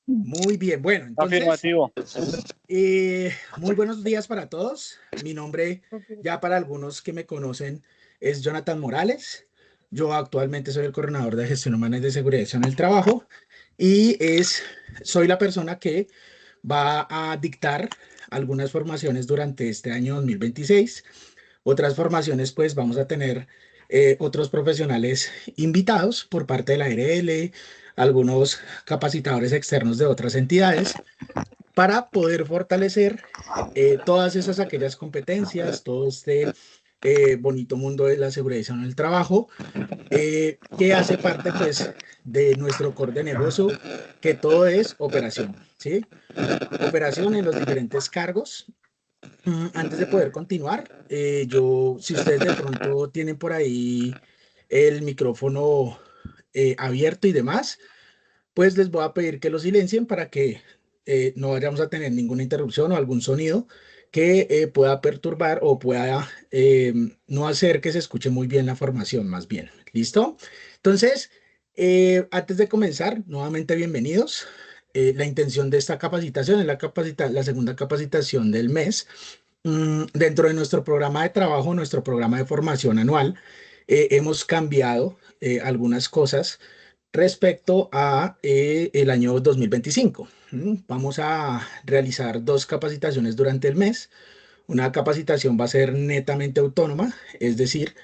Muy bien, bueno, entonces, Afirmativo. muy buenos días para todos. Mi nombre, ya para algunos que me conocen, es Jonathan Morales. Yo actualmente soy el coordinador de gestión humana y de seguridad en el trabajo y soy la persona que va a dictar algunas formaciones durante este año 2026. Otras formaciones, pues vamos a tener otros profesionales invitados por parte de la ARL, algunos capacitadores externos de otras entidades para poder fortalecer todas esas aquellas competencias, todo este bonito mundo de la seguridad en el trabajo, que hace parte pues de nuestro core de negocio, que todo es operación, ¿sí? Operación en los diferentes cargos. Antes de poder continuar, si ustedes de pronto tienen por ahí el micrófono abierto y demás, pues les voy a pedir que lo silencien para que no vayamos a tener ninguna interrupción o algún sonido que pueda perturbar o pueda no hacer que se escuche muy bien la formación, más bien. ¿Listo? Entonces, antes de comenzar, nuevamente bienvenidos. La intención de esta capacitación es la segunda capacitación del mes. Dentro de nuestro programa de trabajo, nuestro programa de formación anual, hemos cambiado algunas cosas respecto a el año 2025. Vamos a realizar dos capacitaciones durante el mes. Una capacitación va a ser netamente autónoma, es decir,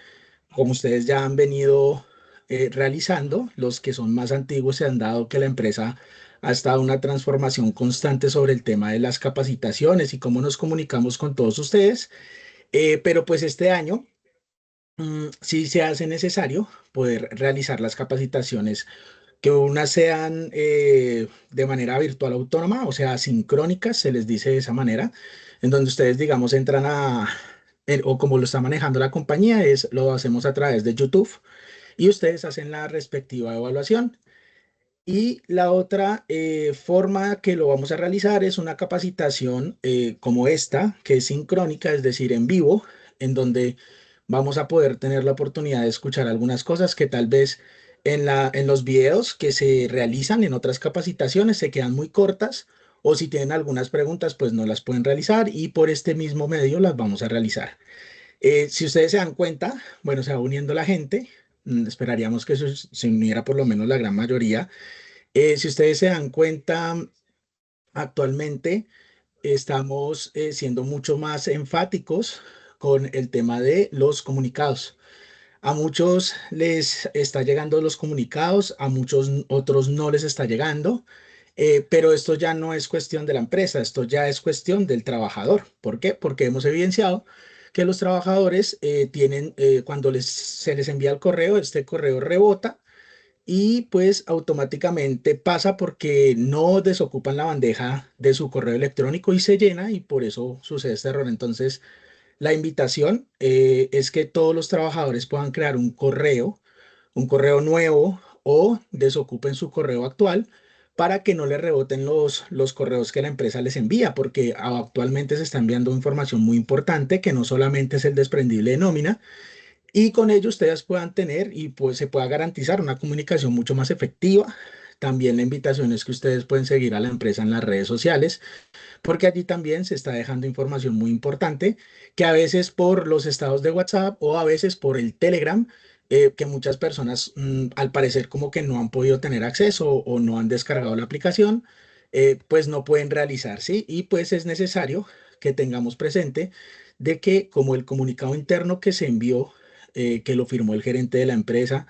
como ustedes ya han venido realizando, los que son más antiguos se han dado que la empresa ha estado en una transformación constante sobre el tema de las capacitaciones y cómo nos comunicamos con todos ustedes. Pero pues este año sí se hace necesario poder realizar las capacitaciones, que unas sean de manera virtual autónoma, o sea, sincrónicas, se les dice de esa manera, en donde ustedes, digamos, entran o como lo está manejando la compañía, lo hacemos a través de YouTube y ustedes hacen la respectiva evaluación. Y la otra forma que lo vamos a realizar es una capacitación como esta, que es sincrónica, es decir, en vivo, en donde vamos a poder tener la oportunidad de escuchar algunas cosas que tal vez en los videos que se realizan en otras capacitaciones se quedan muy cortas, o si tienen algunas preguntas, pues no las pueden realizar y por este mismo medio las vamos a realizar. Si ustedes se dan cuenta, bueno, se va uniendo la gente. Esperaríamos que se uniera por lo menos la gran mayoría. Si ustedes se dan cuenta, actualmente estamos siendo mucho más enfáticos con el tema de los comunicados. A muchos les está llegando los comunicados, a muchos otros no les está llegando, pero esto ya no es cuestión de la empresa, esto ya es cuestión del trabajador. ¿Por qué? Porque hemos evidenciado que los trabajadores cuando se les envía el correo, este correo rebota y pues automáticamente pasa porque no desocupan la bandeja de su correo electrónico y se llena y por eso sucede este error. Entonces, la invitación es que todos los trabajadores puedan crear un correo nuevo o desocupen su correo actual para que no les reboten los correos que la empresa les envía, porque actualmente se está enviando información muy importante que no solamente es el desprendible de nómina, y con ello ustedes puedan tener y pues se pueda garantizar una comunicación mucho más efectiva. También la invitación es que ustedes pueden seguir a la empresa en las redes sociales, porque allí también se está dejando información muy importante que a veces por los estados de WhatsApp o a veces por el Telegram, que muchas personas al parecer como que no han podido tener acceso o no han descargado la aplicación, pues no pueden realizar, ¿sí? Y pues es necesario que tengamos presente de que como el comunicado interno que se envió, que lo firmó el gerente de la empresa,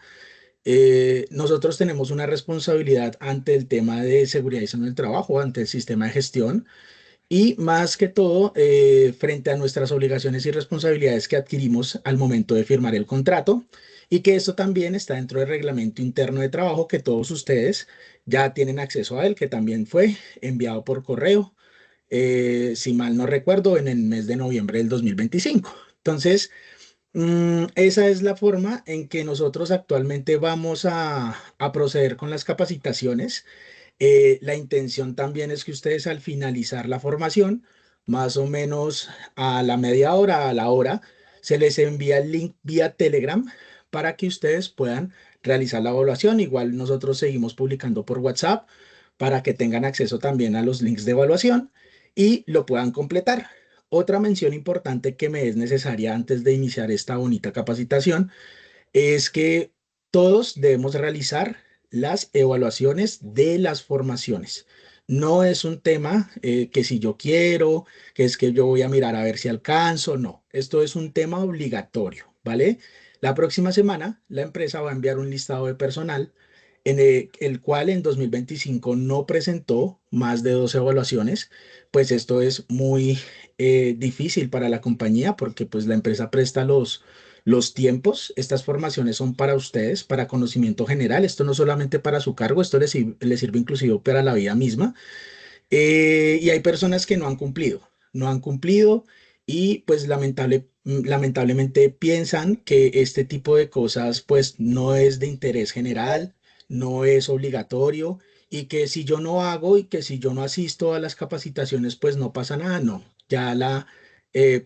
nosotros tenemos una responsabilidad ante el tema de seguridad y salud en el trabajo, ante el sistema de gestión y más que todo frente a nuestras obligaciones y responsabilidades que adquirimos al momento de firmar el contrato, y que esto también está dentro del reglamento interno de trabajo que todos ustedes ya tienen acceso a él, que también fue enviado por correo, si mal no recuerdo, en el mes de noviembre del 2025. Entonces, esa es la forma en que nosotros actualmente vamos a proceder con las capacitaciones. La intención también es que ustedes al finalizar la formación, más o menos a la media hora, a la hora, se les envía el link vía Telegram para que ustedes puedan realizar la evaluación. Igual nosotros seguimos publicando por WhatsApp para que tengan acceso también a los links de evaluación y lo puedan completar. Otra mención importante que me es necesaria antes de iniciar esta bonita capacitación es que todos debemos realizar las evaluaciones de las formaciones. No es un tema que si yo quiero, que es que yo voy a mirar a ver si alcanzo, no. Esto es un tema obligatorio, ¿vale? La próxima semana la empresa va a enviar un listado de personal en el cual en 2025 no presentó más de 2 evaluaciones, pues esto es muy difícil para la compañía porque pues la empresa presta los tiempos. Estas formaciones son para ustedes, para conocimiento general. Esto no solamente para su cargo, esto les sirve inclusive para la vida misma. Y hay personas que no han cumplido y pues lamentablemente piensan que este tipo de cosas pues no es de interés general, no es obligatorio y que si yo no hago y que si yo no asisto a las capacitaciones pues no pasa nada, no.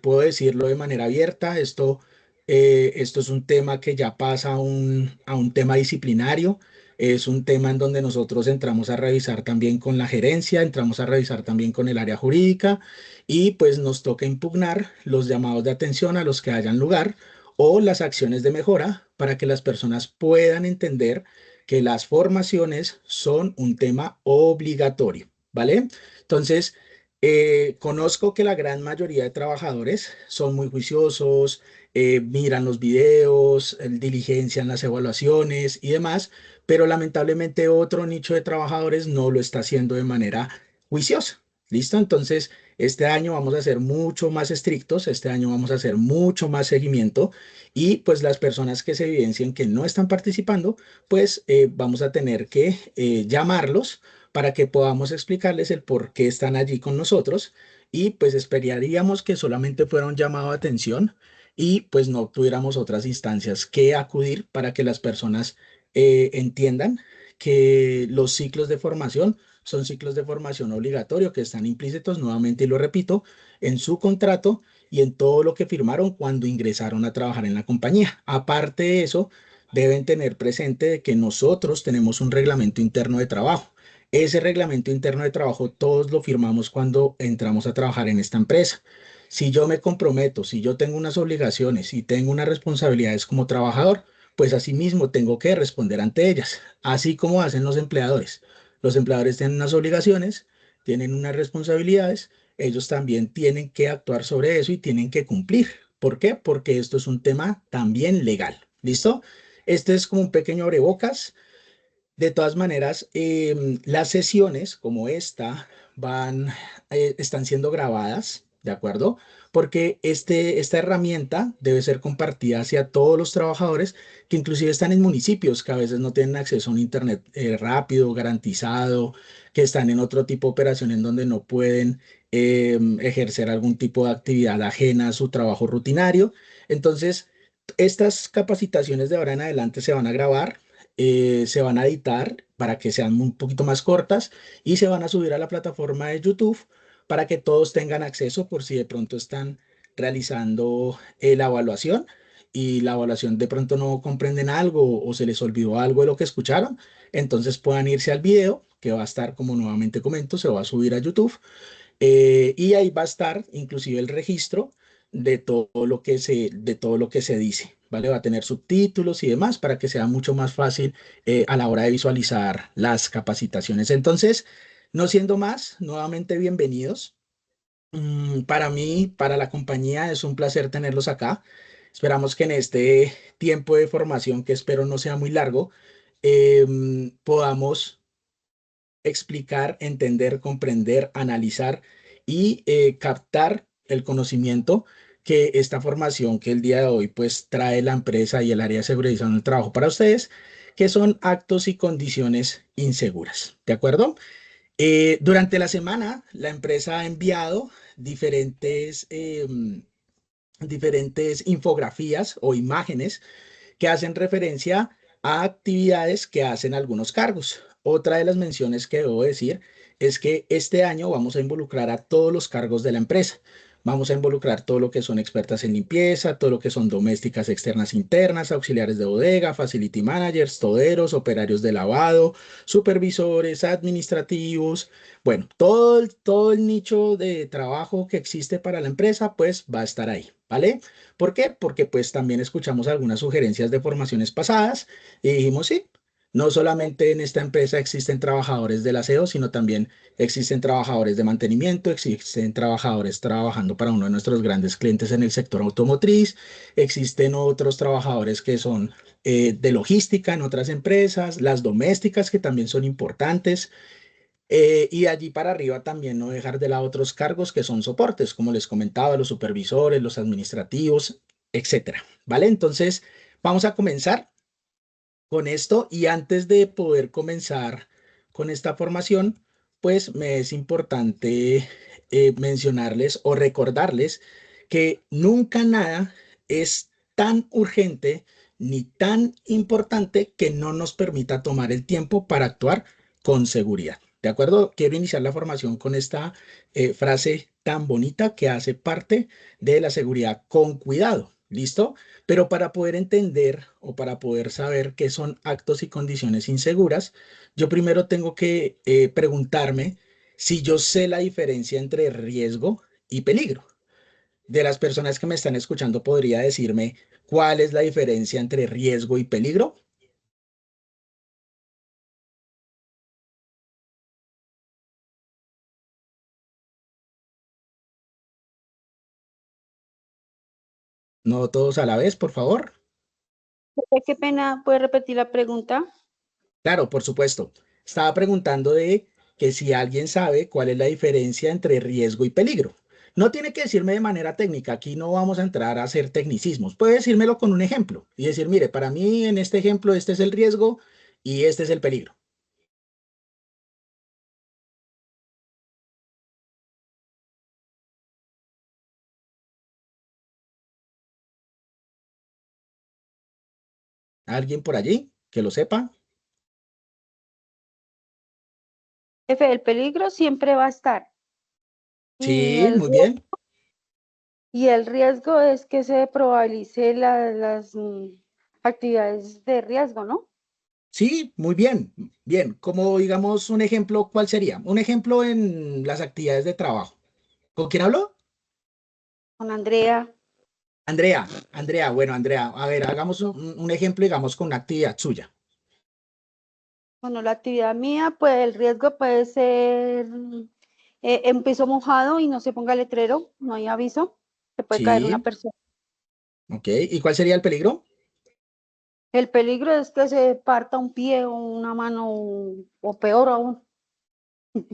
Puedo decirlo de manera abierta, esto es un tema que ya pasa a un tema disciplinario. Es un tema en donde nosotros entramos a revisar también con la gerencia, entramos a revisar también con el área jurídica y pues nos toca impugnar los llamados de atención a los que hayan lugar o las acciones de mejora para que las personas puedan entender que las formaciones son un tema obligatorio, ¿vale? Entonces, conozco que la gran mayoría de trabajadores son muy juiciosos, miran los videos, diligencian las evaluaciones y demás, pero lamentablemente otro nicho de trabajadores no lo está haciendo de manera juiciosa. ¿Listo? Entonces, este año vamos a ser mucho más estrictos, este año vamos a hacer mucho más seguimiento y pues las personas que se evidencien que no están participando, pues vamos a tener que llamarlos para que podamos explicarles el por qué están allí con nosotros y pues esperaríamos que solamente fuera un llamado de atención y pues no tuviéramos otras instancias que acudir para que las personas entiendan que los ciclos de formación son ciclos de formación obligatorio que están implícitos, nuevamente y lo repito, en su contrato y en todo lo que firmaron cuando ingresaron a trabajar en la compañía. Aparte de eso, deben tener presente de que nosotros tenemos un reglamento interno de trabajo. Ese reglamento interno de trabajo todos lo firmamos cuando entramos a trabajar en esta empresa. Si yo me comprometo, si yo tengo unas obligaciones y tengo unas responsabilidades como trabajador, pues asimismo tengo que responder ante ellas, así como hacen los empleadores. Los empleadores tienen unas obligaciones, tienen unas responsabilidades, ellos también tienen que actuar sobre eso y tienen que cumplir. ¿Por qué? Porque esto es un tema también legal. ¿Listo? Este es como un pequeño abrebocas. De todas maneras, las sesiones como esta están siendo grabadas, ¿de acuerdo? Porque esta herramienta debe ser compartida hacia todos los trabajadores que inclusive están en municipios que a veces no tienen acceso a un internet rápido, garantizado, que están en otro tipo de operación en donde no pueden ejercer algún tipo de actividad ajena a su trabajo rutinario. Entonces, estas capacitaciones de ahora en adelante se van a grabar, se van a editar para que sean un poquito más cortas y se van a subir a la plataforma de YouTube para que todos tengan acceso por si de pronto están realizando la evaluación y la evaluación de pronto no comprenden algo o se les olvidó algo de lo que escucharon, entonces puedan irse al video que va a estar, como nuevamente comento, se va a subir a YouTube y ahí va a estar inclusive el registro de todo lo que se dice, ¿vale? Va a tener subtítulos y demás para que sea mucho más fácil a la hora de visualizar las capacitaciones. Entonces, no siendo más, nuevamente bienvenidos. Para mí, para la compañía, es un placer tenerlos acá. Esperamos que en este tiempo de formación, que espero no sea muy largo, podamos explicar, entender, comprender, analizar y captar el conocimiento que esta formación que el día de hoy pues trae la empresa y el área de seguridad en el trabajo para ustedes, que son actos y condiciones inseguras. ¿De acuerdo? Durante la semana, la empresa ha enviado diferentes infografías o imágenes que hacen referencia a actividades que hacen algunos cargos. Otra de las menciones que debo decir es que este año vamos a involucrar a todos los cargos de la empresa. Vamos a involucrar todo lo que son expertas en limpieza, todo lo que son domésticas externas internas, auxiliares de bodega, facility managers, toderos, operarios de lavado, supervisores, administrativos. Bueno, todo el nicho de trabajo que existe para la empresa, pues va a estar ahí, ¿vale? ¿Por qué? Porque pues también escuchamos algunas sugerencias de formaciones pasadas y dijimos, sí, no solamente en esta empresa existen trabajadores del aseo, sino también existen trabajadores de mantenimiento, existen trabajadores trabajando para uno de nuestros grandes clientes en el sector automotriz, existen otros trabajadores que son de logística en otras empresas, las domésticas que también son importantes. Y de allí para arriba también no dejar de lado otros cargos que son soportes, como les comentaba, los supervisores, los administrativos, etcétera. ¿Vale? Entonces, vamos a comenzar con esto y antes de poder comenzar con esta formación, pues me es importante mencionarles o recordarles que nunca nada es tan urgente ni tan importante que no nos permita tomar el tiempo para actuar con seguridad. ¿De acuerdo? Quiero iniciar la formación con esta frase tan bonita que hace parte de la seguridad con cuidado. ¿Listo? Pero para poder entender o para poder saber qué son actos y condiciones inseguras, yo primero tengo que preguntarme si yo sé la diferencia entre riesgo y peligro. De las personas que me están escuchando, ¿podría decirme cuál es la diferencia entre riesgo y peligro? No todos a la vez, por favor. Qué pena, ¿puedes repetir la pregunta? Claro, por supuesto. Estaba preguntando de que si alguien sabe cuál es la diferencia entre riesgo y peligro. No tiene que decirme de manera técnica, aquí no vamos a entrar a hacer tecnicismos. Puede decírmelo con un ejemplo y decir, mire, para mí en este ejemplo este es el riesgo y este es el peligro. ¿Alguien por allí que lo sepa? Jefe, el peligro siempre va a estar y Sí, muy bien. y el riesgo es que se probabilice las actividades de riesgo, ¿no? Sí, muy bien. Bien, como digamos un ejemplo, ¿cuál sería? Un ejemplo en las actividades de trabajo. ¿Con quién hablo? Con Andrea, Andrea, bueno, Andrea, a ver, hagamos un ejemplo, digamos, con una actividad suya. bueno, la actividad mía, pues el riesgo puede ser un piso mojado y no se ponga letrero, no hay aviso, se puede caer una Sí, persona. ok. ¿Y cuál sería el peligro? El peligro es que se parta un pie o una mano o peor aún.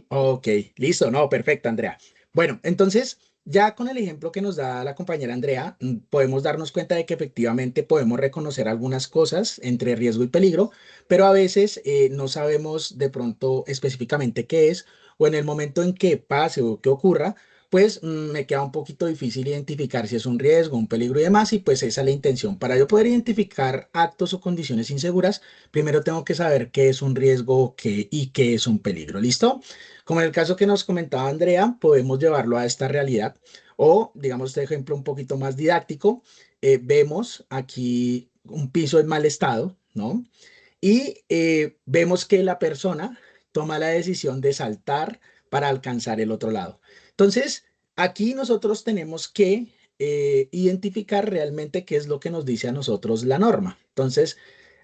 Ok, listo, no, perfecto, Andrea. Bueno, entonces, ya con el ejemplo que nos da la compañera Andrea, podemos darnos cuenta de que efectivamente podemos reconocer algunas cosas entre riesgo y peligro, pero a veces no sabemos de pronto específicamente qué es, o en el momento en que pase o que ocurra, pues me queda un poquito difícil identificar si es un riesgo, un peligro y demás, y pues esa es la intención. Para yo poder identificar actos o condiciones inseguras, primero tengo que saber qué es un riesgo y qué es un peligro. ¿Listo? Como en el caso que nos comentaba Andrea, podemos llevarlo a esta realidad o, digamos, este ejemplo un poquito más didáctico. Vemos aquí un piso en mal estado, ¿no? Y vemos que la persona toma la decisión de saltar para alcanzar el otro lado. Entonces, aquí nosotros tenemos que identificar realmente qué es lo que nos dice a nosotros la norma. Entonces,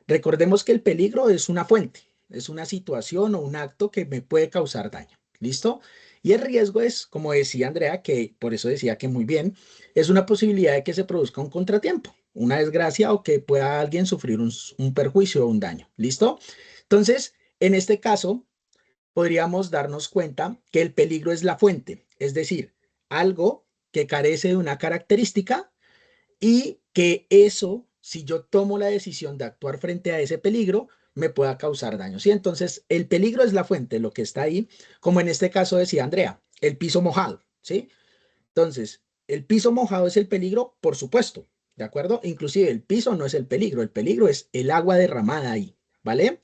recordemos que el peligro es una fuente, es una situación o un acto que me puede causar daño. ¿Listo? Y el riesgo es, como decía Andrea, que por eso decía que muy bien, es una posibilidad de que se produzca un contratiempo, una desgracia o que pueda alguien sufrir un perjuicio o un daño. ¿Listo? Entonces, en este caso, podríamos darnos cuenta que el peligro es la fuente, es decir, algo que carece de una característica y que eso, si yo tomo la decisión de actuar frente a ese peligro, me pueda causar daño. ¿Sí? Entonces, el peligro es la fuente, lo que está ahí, como en este caso decía Andrea, el piso mojado, ¿sí? Entonces, ¿el piso mojado es el peligro? Por supuesto, ¿de acuerdo? Inclusive el piso no es el peligro es el agua derramada ahí, ¿vale?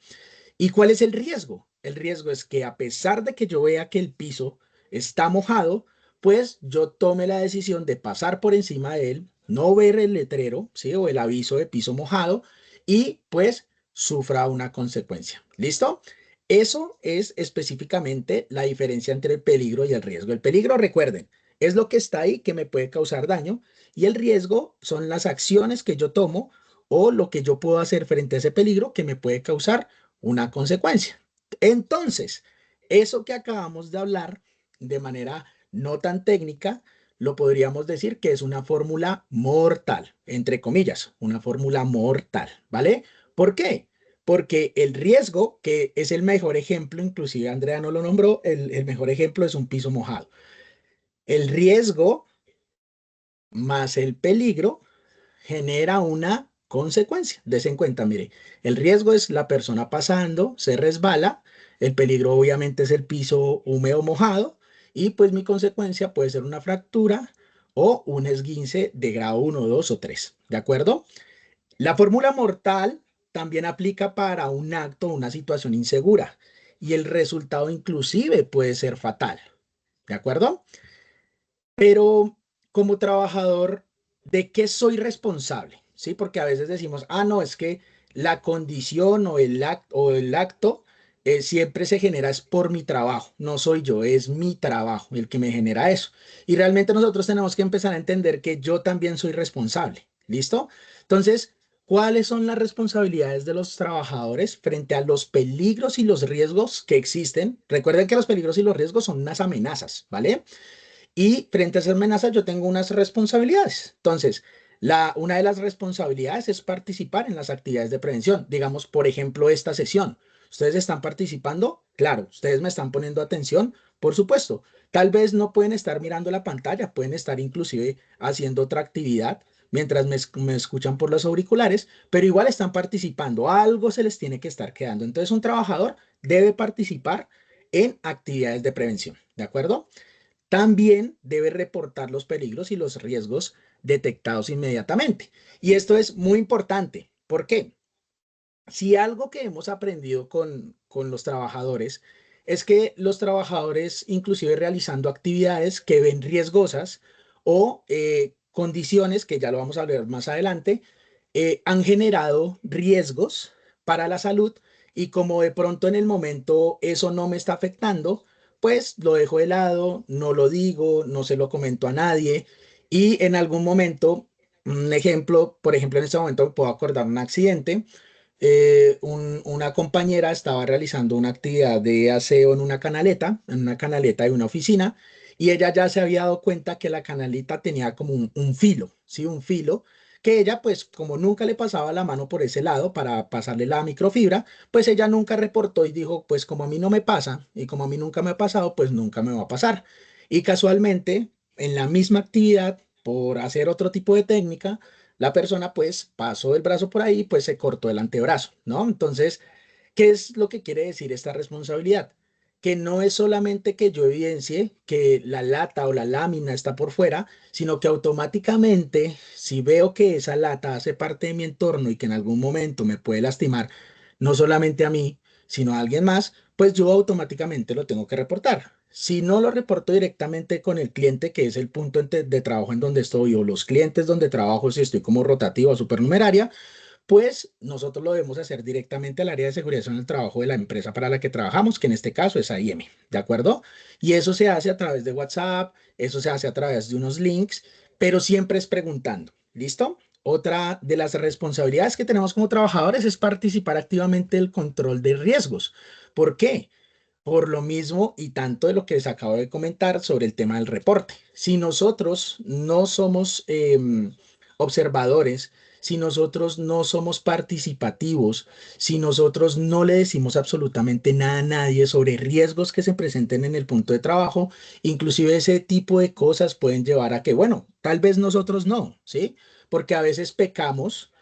¿Y cuál es el riesgo? El riesgo es que a pesar de que yo vea que el piso está mojado, pues yo tome la decisión de pasar por encima de él, no ver el letrero, ¿sí? O el aviso de piso mojado y pues sufra una consecuencia. ¿Listo? Eso es específicamente la diferencia entre el peligro y el riesgo. El peligro, recuerden, es lo que está ahí que me puede causar daño y el riesgo son las acciones que yo tomo o lo que yo puedo hacer frente a ese peligro que me puede causar una consecuencia. Entonces, eso que acabamos de hablar de manera no tan técnica, lo podríamos decir que es una fórmula mortal, entre comillas, una fórmula mortal, ¿vale? ¿Por qué? Porque el riesgo, que es el mejor ejemplo, inclusive Andrea no lo nombró, el mejor ejemplo es un piso mojado. El riesgo más el peligro genera una consecuencia. Des en cuenta, mire, el riesgo es la persona pasando, se resbala, el peligro obviamente es el piso húmedo mojado y pues mi consecuencia puede ser una fractura o un esguince de grado 1, 2 o 3. ¿De acuerdo? La fórmula mortal también aplica para un acto o una situación insegura y el resultado inclusive puede ser fatal. ¿De acuerdo? Pero como trabajador, ¿de qué soy responsable? ¿Sí? Porque a veces decimos, ah, no, es que la condición o el acto siempre se genera es por mi trabajo, no soy yo, es mi trabajo el que me genera eso. Y realmente nosotros tenemos que empezar a entender que yo también soy responsable. ¿Listo? Entonces, ¿cuáles son las responsabilidades de los trabajadores frente a los peligros y los riesgos que existen? Recuerden que los peligros y los riesgos son unas amenazas, ¿vale? Y frente a esas amenazas yo tengo unas responsabilidades. Entonces, una de las responsabilidades es participar en las actividades de prevención. Digamos, por ejemplo, esta sesión. ¿Ustedes están participando? Claro, ustedes me están poniendo atención, por supuesto. Tal vez no pueden estar mirando la pantalla, pueden estar inclusive haciendo otra actividad mientras me escuchan por los auriculares, pero igual están participando. Algo se les tiene que estar quedando. Entonces, un trabajador debe participar en actividades de prevención. ¿De acuerdo? También debe reportar los peligros y los riesgos detectados inmediatamente. Y esto es muy importante. ¿Por qué? Si algo que hemos aprendido con los trabajadores es que los trabajadores, inclusive realizando actividades que ven riesgosas o condiciones, que ya lo vamos a ver más adelante, han generado riesgos para la salud y como de pronto en el momento eso no me está afectando, pues lo dejo de lado, no lo digo, no se lo comento a nadie y en algún momento, un ejemplo, por ejemplo, en este momento me puedo acordar un accidente. Una compañera estaba realizando una actividad de aseo en una canaleta de una oficina, y ella ya se había dado cuenta que la canaleta tenía como un filo, ¿sí? Un filo que ella, pues como nunca le pasaba la mano por ese lado para pasarle la microfibra, pues ella nunca reportó y dijo, pues como a mí no me pasa y como a mí nunca me ha pasado, pues nunca me va a pasar. Y casualmente, en la misma actividad, por hacer otro tipo de técnica, la persona pues pasó el brazo por ahí, pues se cortó el antebrazo, ¿no? Entonces, ¿qué es lo que quiere decir esta responsabilidad? Que no es solamente que yo evidencie que la lata o la lámina está por fuera, sino que automáticamente, si veo que esa lata hace parte de mi entorno y que en algún momento me puede lastimar, no solamente a mí, sino a alguien más, pues yo automáticamente lo tengo que reportar. Si no lo reporto directamente con el cliente, que es el punto de trabajo en donde estoy, o los clientes donde trabajo, si estoy como rotativa o supernumeraria, pues nosotros lo debemos hacer directamente al área de seguridad en el trabajo de la empresa para la que trabajamos, que en este caso es AIM, ¿de acuerdo? Y eso se hace a través de WhatsApp, eso se hace a través de unos links, pero siempre es preguntando, ¿listo? Otra de las responsabilidades que tenemos como trabajadores es participar activamente del control de riesgos. ¿Por qué? Por lo mismo y tanto de lo que les acabo de comentar sobre el tema del reporte. Si nosotros no somos observadores, si nosotros no somos participativos, si nosotros no le decimos absolutamente nada a nadie sobre riesgos que se presenten en el punto de trabajo, inclusive ese tipo de cosas pueden llevar a que, bueno, tal vez nosotros no, ¿sí? Porque a veces pecamos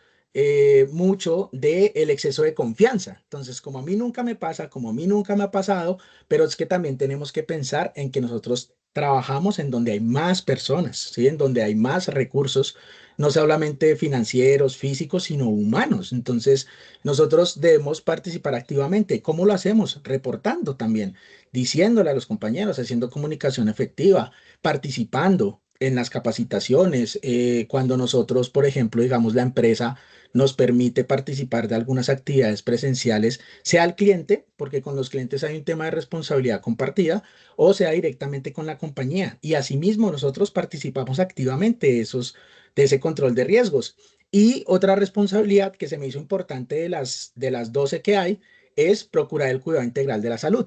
mucho del exceso de confianza. Entonces, como a mí nunca me pasa, como a mí nunca me ha pasado, pero es que también tenemos que pensar en que nosotros trabajamos en donde hay más personas, ¿sí? En donde hay más recursos, no solamente financieros, físicos, sino humanos. Entonces, nosotros debemos participar activamente. ¿Cómo lo hacemos? Reportando también, diciéndole a los compañeros, haciendo comunicación efectiva, participando en las capacitaciones. Cuando nosotros, por ejemplo, digamos, la empresa nos permite participar de algunas actividades presenciales, sea al cliente, porque con los clientes hay un tema de responsabilidad compartida, o sea directamente con la compañía. Y asimismo nosotros participamos activamente de ese control de riesgos. Y otra responsabilidad que se me hizo importante de las 12 que hay es procurar el cuidado integral de la salud.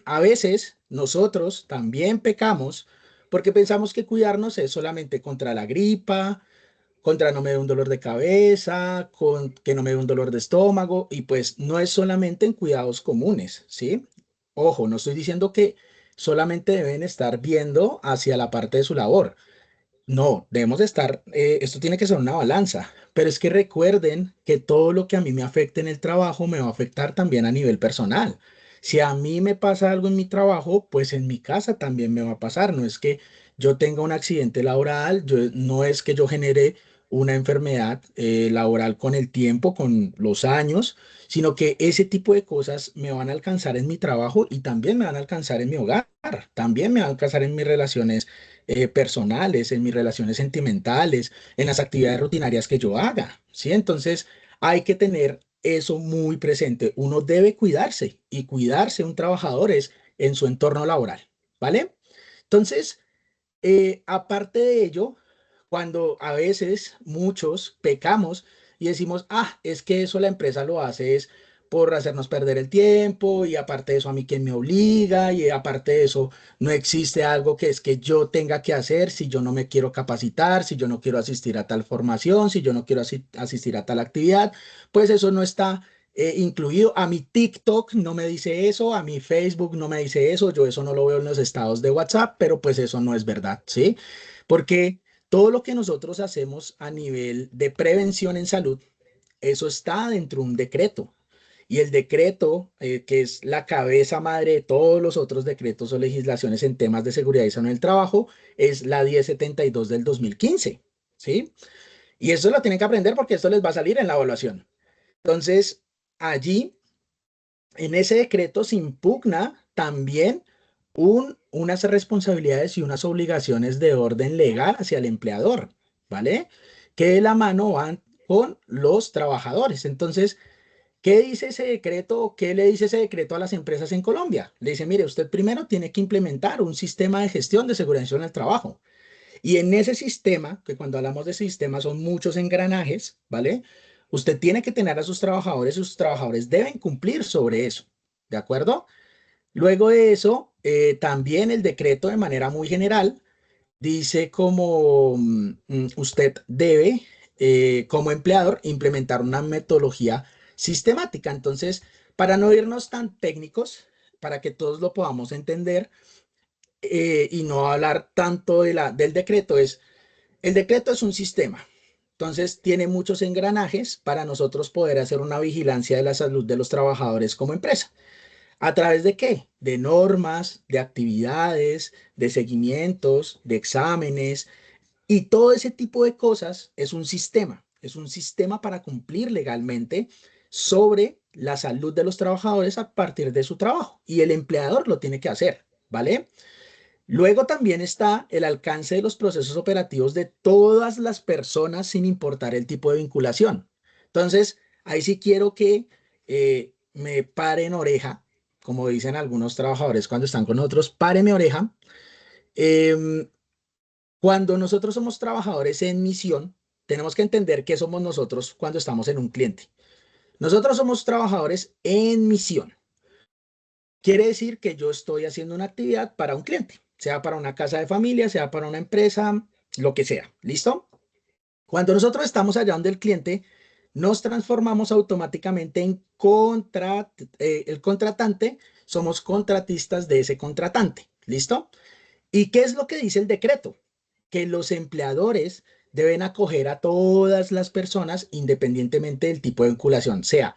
A veces nosotros también pecamos porque pensamos que cuidarnos es solamente contra la gripa, contra no me dé un dolor de cabeza, con que no me dé un dolor de estómago, y pues no es solamente en cuidados comunes, ¿sí? Ojo, no estoy diciendo que solamente deben estar viendo hacia la parte de su labor. No, debemos de estar, esto tiene que ser una balanza, pero es que recuerden que todo lo que a mí me afecte en el trabajo me va a afectar también a nivel personal. Si a mí me pasa algo en mi trabajo, pues en mi casa también me va a pasar. No es que yo tenga un accidente laboral, no es que yo genere una enfermedad laboral con el tiempo, con los años, sino que ese tipo de cosas me van a alcanzar en mi trabajo y también me van a alcanzar en mi hogar, también me van a alcanzar en mis relaciones personales, en mis relaciones sentimentales, en las actividades rutinarias que yo haga, ¿sí? Entonces hay que tener eso muy presente. Uno debe cuidarse y cuidarse un trabajador es en su entorno laboral, ¿vale? Entonces, aparte de ello, cuando a veces muchos pecamos y decimos, ah, es que eso la empresa lo hace es por hacernos perder el tiempo y aparte de eso a mí quién me obliga y aparte de eso no existe algo que es que yo tenga que hacer si yo no me quiero capacitar, si yo no quiero asistir a tal formación, si yo no quiero asistir a tal actividad, pues eso no está incluido. A mi TikTok no me dice eso, a mi Facebook no me dice eso, yo eso no lo veo en los estados de WhatsApp, pero pues eso no es verdad, ¿sí? Porque todo lo que nosotros hacemos a nivel de prevención en salud, eso está dentro de un decreto. Y el decreto, que es la cabeza madre de todos los otros decretos o legislaciones en temas de seguridad y salud en el trabajo, es la 1072 del 2015, ¿sí? Y eso lo tienen que aprender porque esto les va a salir en la evaluación. Entonces, allí, en ese decreto se impugna también unas responsabilidades y unas obligaciones de orden legal hacia el empleador, ¿vale? Que de la mano van con los trabajadores. Entonces, ¿qué dice ese decreto? ¿Qué le dice ese decreto a las empresas en Colombia? Le dice, mire, usted primero tiene que implementar un sistema de gestión de seguridad en el trabajo. Y en ese sistema, que cuando hablamos de sistema son muchos engranajes, ¿vale? Usted tiene que tener a sus trabajadores deben cumplir sobre eso, ¿de acuerdo? Luego de eso, también el decreto de manera muy general dice como usted debe, como empleador, implementar una metodología sistemática. Entonces, para no irnos tan técnicos, para que todos lo podamos entender y no hablar tanto del decreto, el decreto es un sistema. Entonces, tiene muchos engranajes para nosotros poder hacer una vigilancia de la salud de los trabajadores como empresa. ¿A través de qué? De normas, de actividades, de seguimientos, de exámenes y todo ese tipo de cosas es un sistema para cumplir legalmente sobre la salud de los trabajadores a partir de su trabajo y el empleador lo tiene que hacer, ¿vale? Luego también está el alcance de los procesos operativos de todas las personas sin importar el tipo de vinculación. Entonces, ahí sí quiero que me paren oreja, como dicen algunos trabajadores cuando están con nosotros, páreme oreja. Em, Cuando nosotros somos trabajadores en misión, tenemos que entender qué somos nosotros cuando estamos en un cliente. Nosotros somos trabajadores en misión. Quiere decir que yo estoy haciendo una actividad para un cliente, sea para una casa de familia, sea para una empresa, lo que sea. ¿Listo? Cuando nosotros estamos allá donde el cliente, nos transformamos automáticamente en el contratante, somos contratistas de ese contratante. ¿Listo? ¿Y qué es lo que dice el decreto? Que los empleadores deben acoger a todas las personas independientemente del tipo de vinculación, sea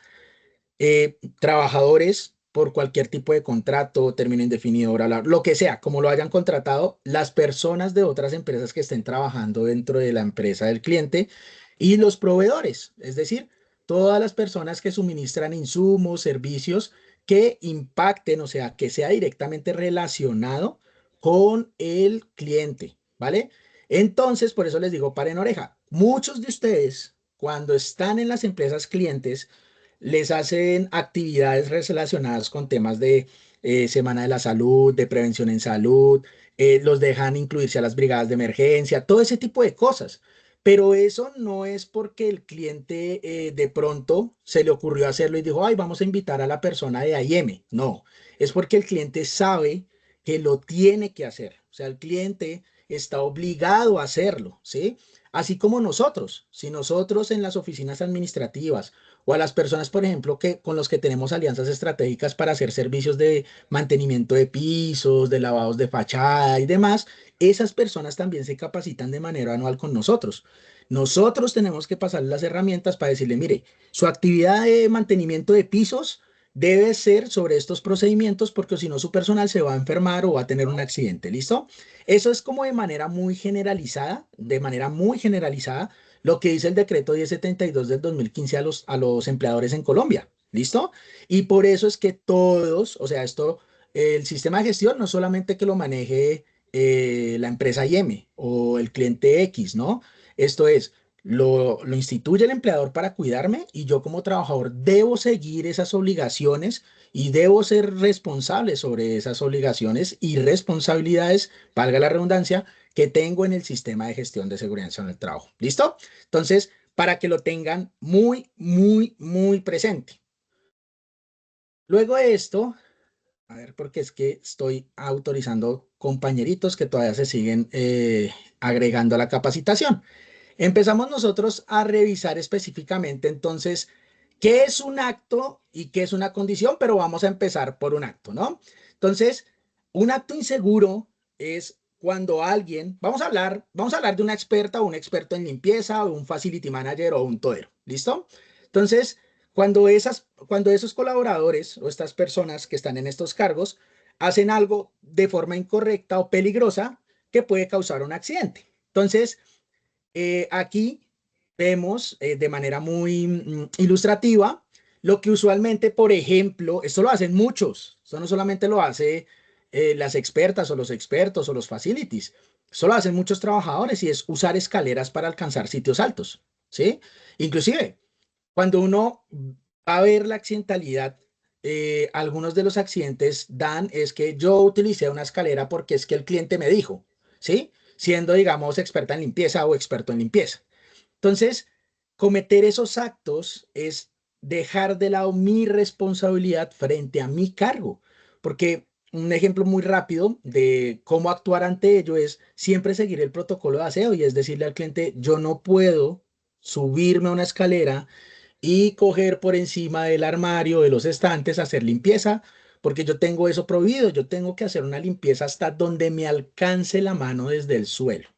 trabajadores por cualquier tipo de contrato, término indefinido, bla, bla, lo que sea, como lo hayan contratado, las personas de otras empresas que estén trabajando dentro de la empresa del cliente y los proveedores, es decir, todas las personas que suministran insumos, servicios que impacten, o sea, que sea directamente relacionado con el cliente, ¿vale? Entonces, por eso les digo, paren oreja. Muchos de ustedes, cuando están en las empresas clientes, les hacen actividades relacionadas con temas de Semana de la Salud, de prevención en salud, los dejan incluirse a las brigadas de emergencia, todo ese tipo de cosas. Pero eso no es porque el cliente de pronto se le ocurrió hacerlo y dijo, ay, vamos a invitar a la persona de AIM. No, es porque el cliente sabe que lo tiene que hacer. O sea, el cliente está obligado a hacerlo, ¿sí? Así como nosotros, si nosotros en las oficinas administrativas o a las personas, por ejemplo, que con los que tenemos alianzas estratégicas para hacer servicios de mantenimiento de pisos, de lavados de fachada y demás, esas personas también se capacitan de manera anual con nosotros. Nosotros tenemos que pasarle las herramientas para decirle, mire, su actividad de mantenimiento de pisos debe ser sobre estos procedimientos porque si no su personal se va a enfermar o va a tener un accidente, ¿listo? Eso es como de manera muy generalizada, lo que dice el decreto 1072 del 2015 a los empleadores en Colombia, ¿listo? Y por eso es que todos, o sea, esto, el sistema de gestión no solamente que lo maneje la empresa IM o el cliente X, ¿no? Esto es, lo instituye el empleador para cuidarme y yo como trabajador debo seguir esas obligaciones y debo ser responsable sobre esas obligaciones y responsabilidades, valga la redundancia, que tengo en el sistema de gestión de seguridad en el trabajo. ¿Listo? Entonces, para que lo tengan muy, muy, muy presente. Luego de esto, a ver, porque es que estoy autorizando compañeritos que todavía se siguen agregando a la capacitación. Empezamos nosotros a revisar específicamente entonces qué es un acto y qué es una condición, pero vamos a empezar por un acto, ¿no? Entonces, un acto inseguro es cuando alguien, vamos a hablar de una experta o un experto en limpieza o un facility manager o un todero, ¿listo? Entonces, cuando esos colaboradores o estas personas que están en estos cargos hacen algo de forma incorrecta o peligrosa que puede causar un accidente. Entonces, aquí vemos de manera muy ilustrativa lo que usualmente, por ejemplo, esto lo hacen muchos, esto no solamente lo hace las expertas o los expertos o los facilities, esto lo hacen muchos trabajadores y es usar escaleras para alcanzar sitios altos, ¿sí? Inclusive, cuando uno va a ver la accidentalidad, algunos de los accidentes dan es que yo utilicé una escalera porque es que el cliente me dijo, ¿sí? Siendo, digamos, experta en limpieza o experto en limpieza. Entonces, cometer esos actos es dejar de lado mi responsabilidad frente a mi cargo, porque un ejemplo muy rápido de cómo actuar ante ello es siempre seguir el protocolo de aseo y es decirle al cliente, yo no puedo subirme a una escalera y coger por encima del armario, de los estantes, hacer limpieza, porque yo tengo eso prohibido, yo tengo que hacer una limpieza hasta donde me alcance la mano desde el suelo.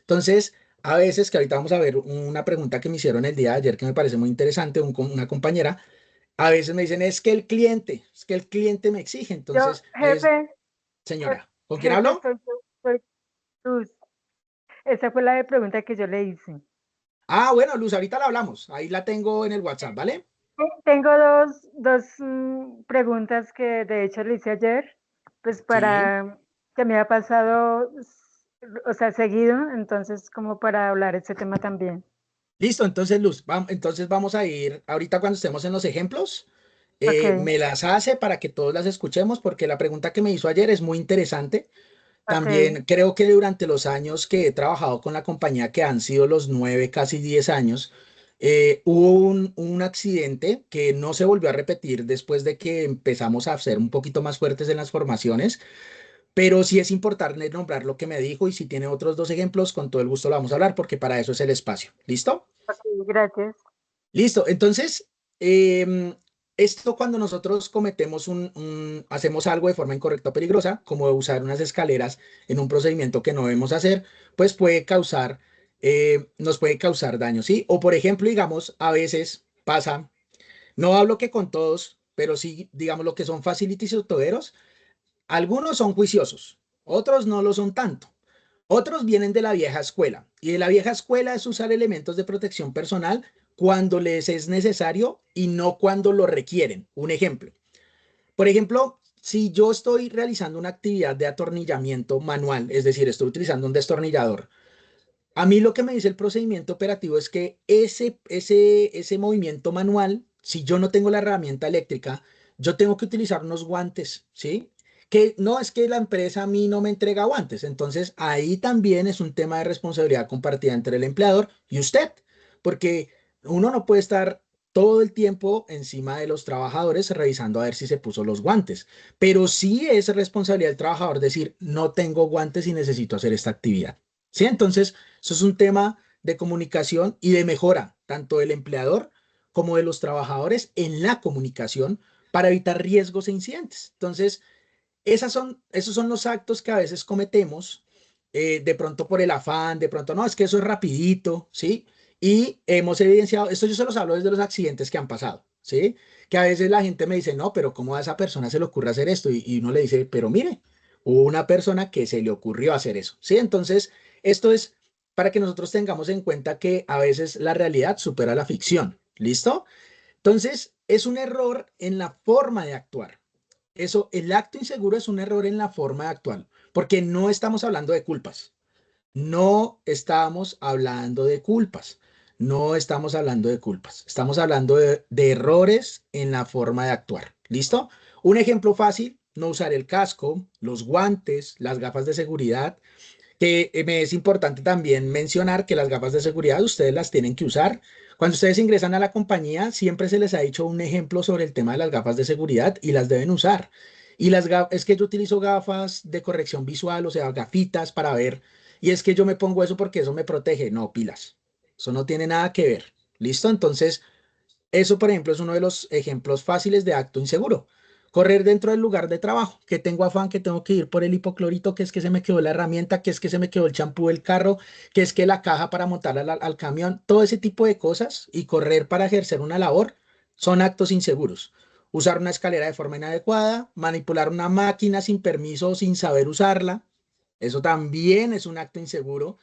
Entonces, a veces, que ahorita vamos a ver una pregunta que me hicieron el día de ayer que me parece muy interesante, una compañera, a veces me dicen, es que el cliente me exige, Yo, entonces, jefe, señora, ¿con quién jefe, hablo? soy Luz. Esa fue la de pregunta que yo le hice. Ah, bueno, Luz, ahorita la hablamos, ahí la tengo en el WhatsApp, ¿vale? Tengo dos preguntas que de hecho le hice ayer, pues Sí. para que me ha pasado, o sea, seguido, entonces como para hablar este tema también. Listo, entonces Luz, entonces vamos a ir, ahorita cuando estemos en los ejemplos, Ok, me las hace para que todos las escuchemos, porque la pregunta que me hizo ayer es muy interesante. ok. También creo que durante los años que he trabajado con la compañía, que han sido los 9, casi 10 años, hubo un accidente que no se volvió a repetir después de que empezamos a ser un poquito más fuertes en las formaciones, pero sí es importante nombrar lo que me dijo y si tiene otros dos ejemplos, con todo el gusto lo vamos a hablar porque para eso es el espacio. ¿Listo? Ok, gracias. Listo, entonces, esto cuando nosotros cometemos hacemos algo de forma incorrecta o peligrosa, como usar unas escaleras en un procedimiento que no debemos hacer, pues nos puede causar daño, ¿sí? O por ejemplo, digamos, a veces pasa, no hablo que con todos, pero sí, digamos, lo que son facilities y toderos, algunos son juiciosos, otros no lo son tanto. Otros vienen de la vieja escuela y de la vieja escuela es usar elementos de protección personal cuando les es necesario y no cuando lo requieren. Un ejemplo. Por ejemplo, si yo estoy realizando una actividad de atornillamiento manual, es decir, estoy utilizando un destornillador, a mí lo que me dice el procedimiento operativo es que ese movimiento manual, si yo no tengo la herramienta eléctrica, yo tengo que utilizar unos guantes, ¿sí? Que no es que la empresa a mí no me entrega guantes. Entonces, ahí también es un tema de responsabilidad compartida entre el empleador y usted, porque uno no puede estar todo el tiempo encima de los trabajadores revisando a ver si se puso los guantes, pero sí es responsabilidad del trabajador decir, no tengo guantes y necesito hacer esta actividad. ¿Sí? Entonces, eso es un tema de comunicación y de mejora, tanto del empleador como de los trabajadores en la comunicación para evitar riesgos e incidentes. Entonces, esos son los actos que a veces cometemos, de pronto por el afán, de pronto, no, es que eso es rapidito, ¿sí? Y hemos evidenciado, esto yo se los hablo desde los accidentes que han pasado, ¿sí? Que a veces la gente me dice, no, pero ¿cómo a esa persona se le ocurre hacer esto? Y uno le dice, pero mire, hubo una persona que se le ocurrió hacer eso, ¿sí? Entonces, esto es para que nosotros tengamos en cuenta que a veces la realidad supera la ficción, ¿listo? Entonces, es un error en la forma de actuar. Eso, el acto inseguro es un error en la forma de actuar, porque no estamos hablando de culpas. No estamos hablando de culpas. No estamos hablando de culpas. Estamos hablando de errores en la forma de actuar. ¿Listo? Un ejemplo fácil, no usar el casco, los guantes, las gafas de seguridad, que me es importante también mencionar que las gafas de seguridad ustedes las tienen que usar. Cuando ustedes ingresan a la compañía, siempre se les ha hecho un ejemplo sobre el tema de las gafas de seguridad y las deben usar. Y las gafas, es que yo utilizo gafas de corrección visual, o sea, gafitas para ver. Y es que yo me pongo eso porque eso me protege. No, pilas. Eso no tiene nada que ver. ¿Listo? Entonces, eso, por ejemplo, es uno de los ejemplos fáciles de acto inseguro. Correr dentro del lugar de trabajo, que tengo afán, que tengo que ir por el hipoclorito, que es que se me quedó la herramienta, que es que se me quedó el champú del carro, que es que la caja para montar al camión, todo ese tipo de cosas y correr para ejercer una labor son actos inseguros. Usar una escalera de forma inadecuada, manipular una máquina sin permiso o sin saber usarla, eso también es un acto inseguro.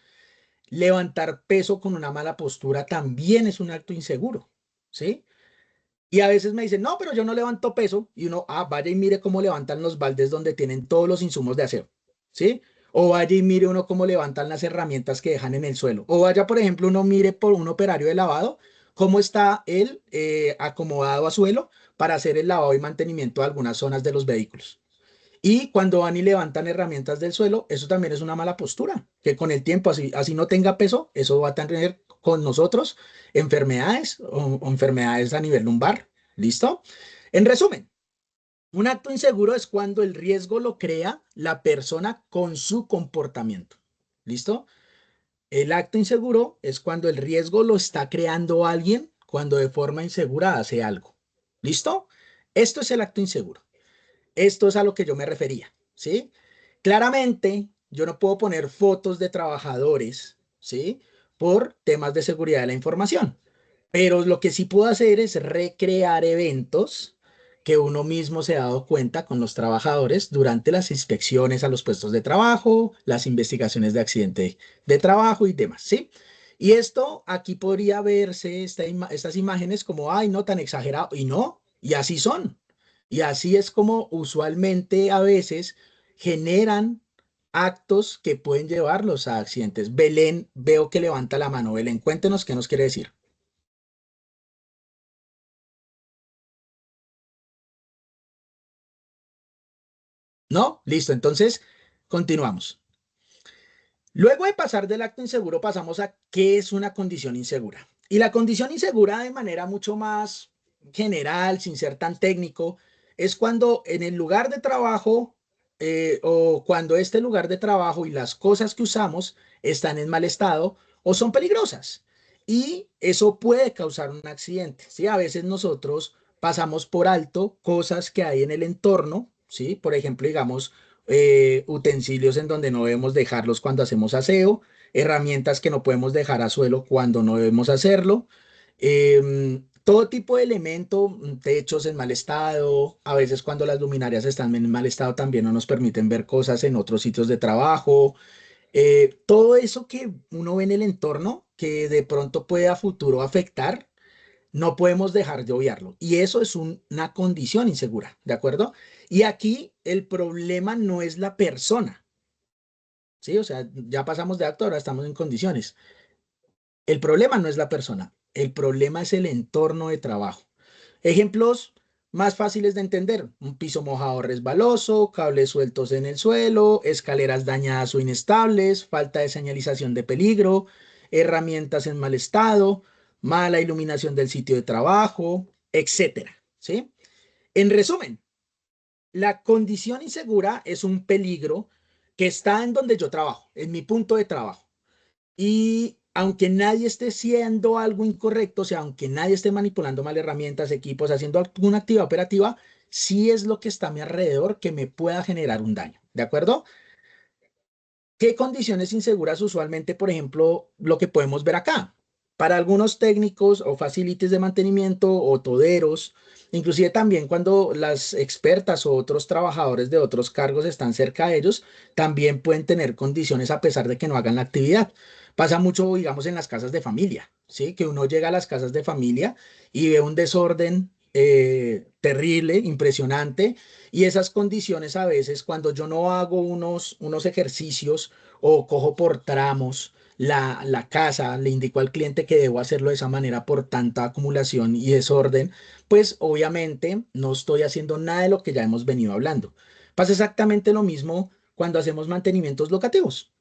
Levantar peso con una mala postura también es un acto inseguro, ¿sí? Y a veces me dicen, no, pero yo no levanto peso. Y uno, vaya y mire cómo levantan los baldes donde tienen todos los insumos de aseo, ¿sí? O vaya y mire uno cómo levantan las herramientas que dejan en el suelo. O vaya, por ejemplo, uno mire por un operario de lavado, cómo está él acomodado a suelo para hacer el lavado y mantenimiento de algunas zonas de los vehículos. Y cuando van y levantan herramientas del suelo, eso también es una mala postura, que con el tiempo, así no tenga peso, eso va a tener con nosotros enfermedades o enfermedades a nivel lumbar. ¿Listo? En resumen, un acto inseguro es cuando el riesgo lo crea la persona con su comportamiento. ¿Listo? El acto inseguro es cuando el riesgo lo está creando alguien cuando de forma insegura hace algo. ¿Listo? Esto es el acto inseguro. Esto es a lo que yo me refería, ¿sí? Claramente, yo no puedo poner fotos de trabajadores, ¿sí? Por temas de seguridad de la información. Pero lo que sí puedo hacer es recrear eventos que uno mismo se ha dado cuenta con los trabajadores durante las inspecciones a los puestos de trabajo, las investigaciones de accidente de trabajo y demás, ¿sí? Y esto aquí podría verse estas imágenes como, ay, no tan exagerado, y no, y así son. Y así es como usualmente a veces generan actos que pueden llevarlos a accidentes. Belén, veo que levanta la mano. Belén, cuéntenos qué nos quiere decir. ¿No? Listo, entonces continuamos. Luego de pasar del acto inseguro, pasamos a qué es una condición insegura. Y la condición insegura, de manera mucho más general, sin ser tan técnico, es cuando en el lugar de trabajo o cuando este lugar de trabajo y las cosas que usamos están en mal estado o son peligrosas. Y eso puede causar un accidente, ¿sí? A veces nosotros pasamos por alto cosas que hay en el entorno, ¿sí? Por ejemplo, digamos, utensilios en donde no debemos dejarlos cuando hacemos aseo, herramientas que no podemos dejar a suelo cuando no debemos hacerlo. todo tipo de elemento, techos en mal estado, a veces cuando las luminarias están en mal estado también no nos permiten ver cosas en otros sitios de trabajo. Todo eso que uno ve en el entorno que de pronto puede a futuro afectar, no podemos dejar de obviarlo. Y eso es una condición insegura, ¿de acuerdo? Y aquí el problema no es la persona, ¿sí? O sea, ya pasamos de acto, ahora estamos en condiciones. El problema no es la persona, el problema es el entorno de trabajo. Ejemplos más fáciles de entender: un piso mojado o resbaloso, cables sueltos en el suelo, escaleras dañadas o inestables, falta de señalización de peligro, herramientas en mal estado, mala iluminación del sitio de trabajo, etcétera, ¿sí? En resumen, la condición insegura es un peligro que está en donde yo trabajo, en mi punto de trabajo. Y aunque nadie esté haciendo algo incorrecto, o sea, aunque nadie esté manipulando mal herramientas, equipos, haciendo alguna actividad operativa, sí es lo que está a mi alrededor que me pueda generar un daño. ¿De acuerdo? ¿Qué condiciones inseguras usualmente, por ejemplo, lo que podemos ver acá? Para algunos técnicos o facilities de mantenimiento o toderos, inclusive también cuando las expertas o otros trabajadores de otros cargos están cerca de ellos, también pueden tener condiciones a pesar de que no hagan la actividad. Pasa mucho, digamos, en las casas de familia, ¿sí? Que uno llega a las casas de familia y ve un desorden terrible, impresionante, y esas condiciones a veces cuando yo no hago unos ejercicios o cojo por tramos la casa, le indico al cliente que debo hacerlo de esa manera por tanta acumulación y desorden, pues obviamente no estoy haciendo nada de lo que ya hemos venido hablando. Pasa exactamente lo mismo cuando hacemos mantenimientos locativos.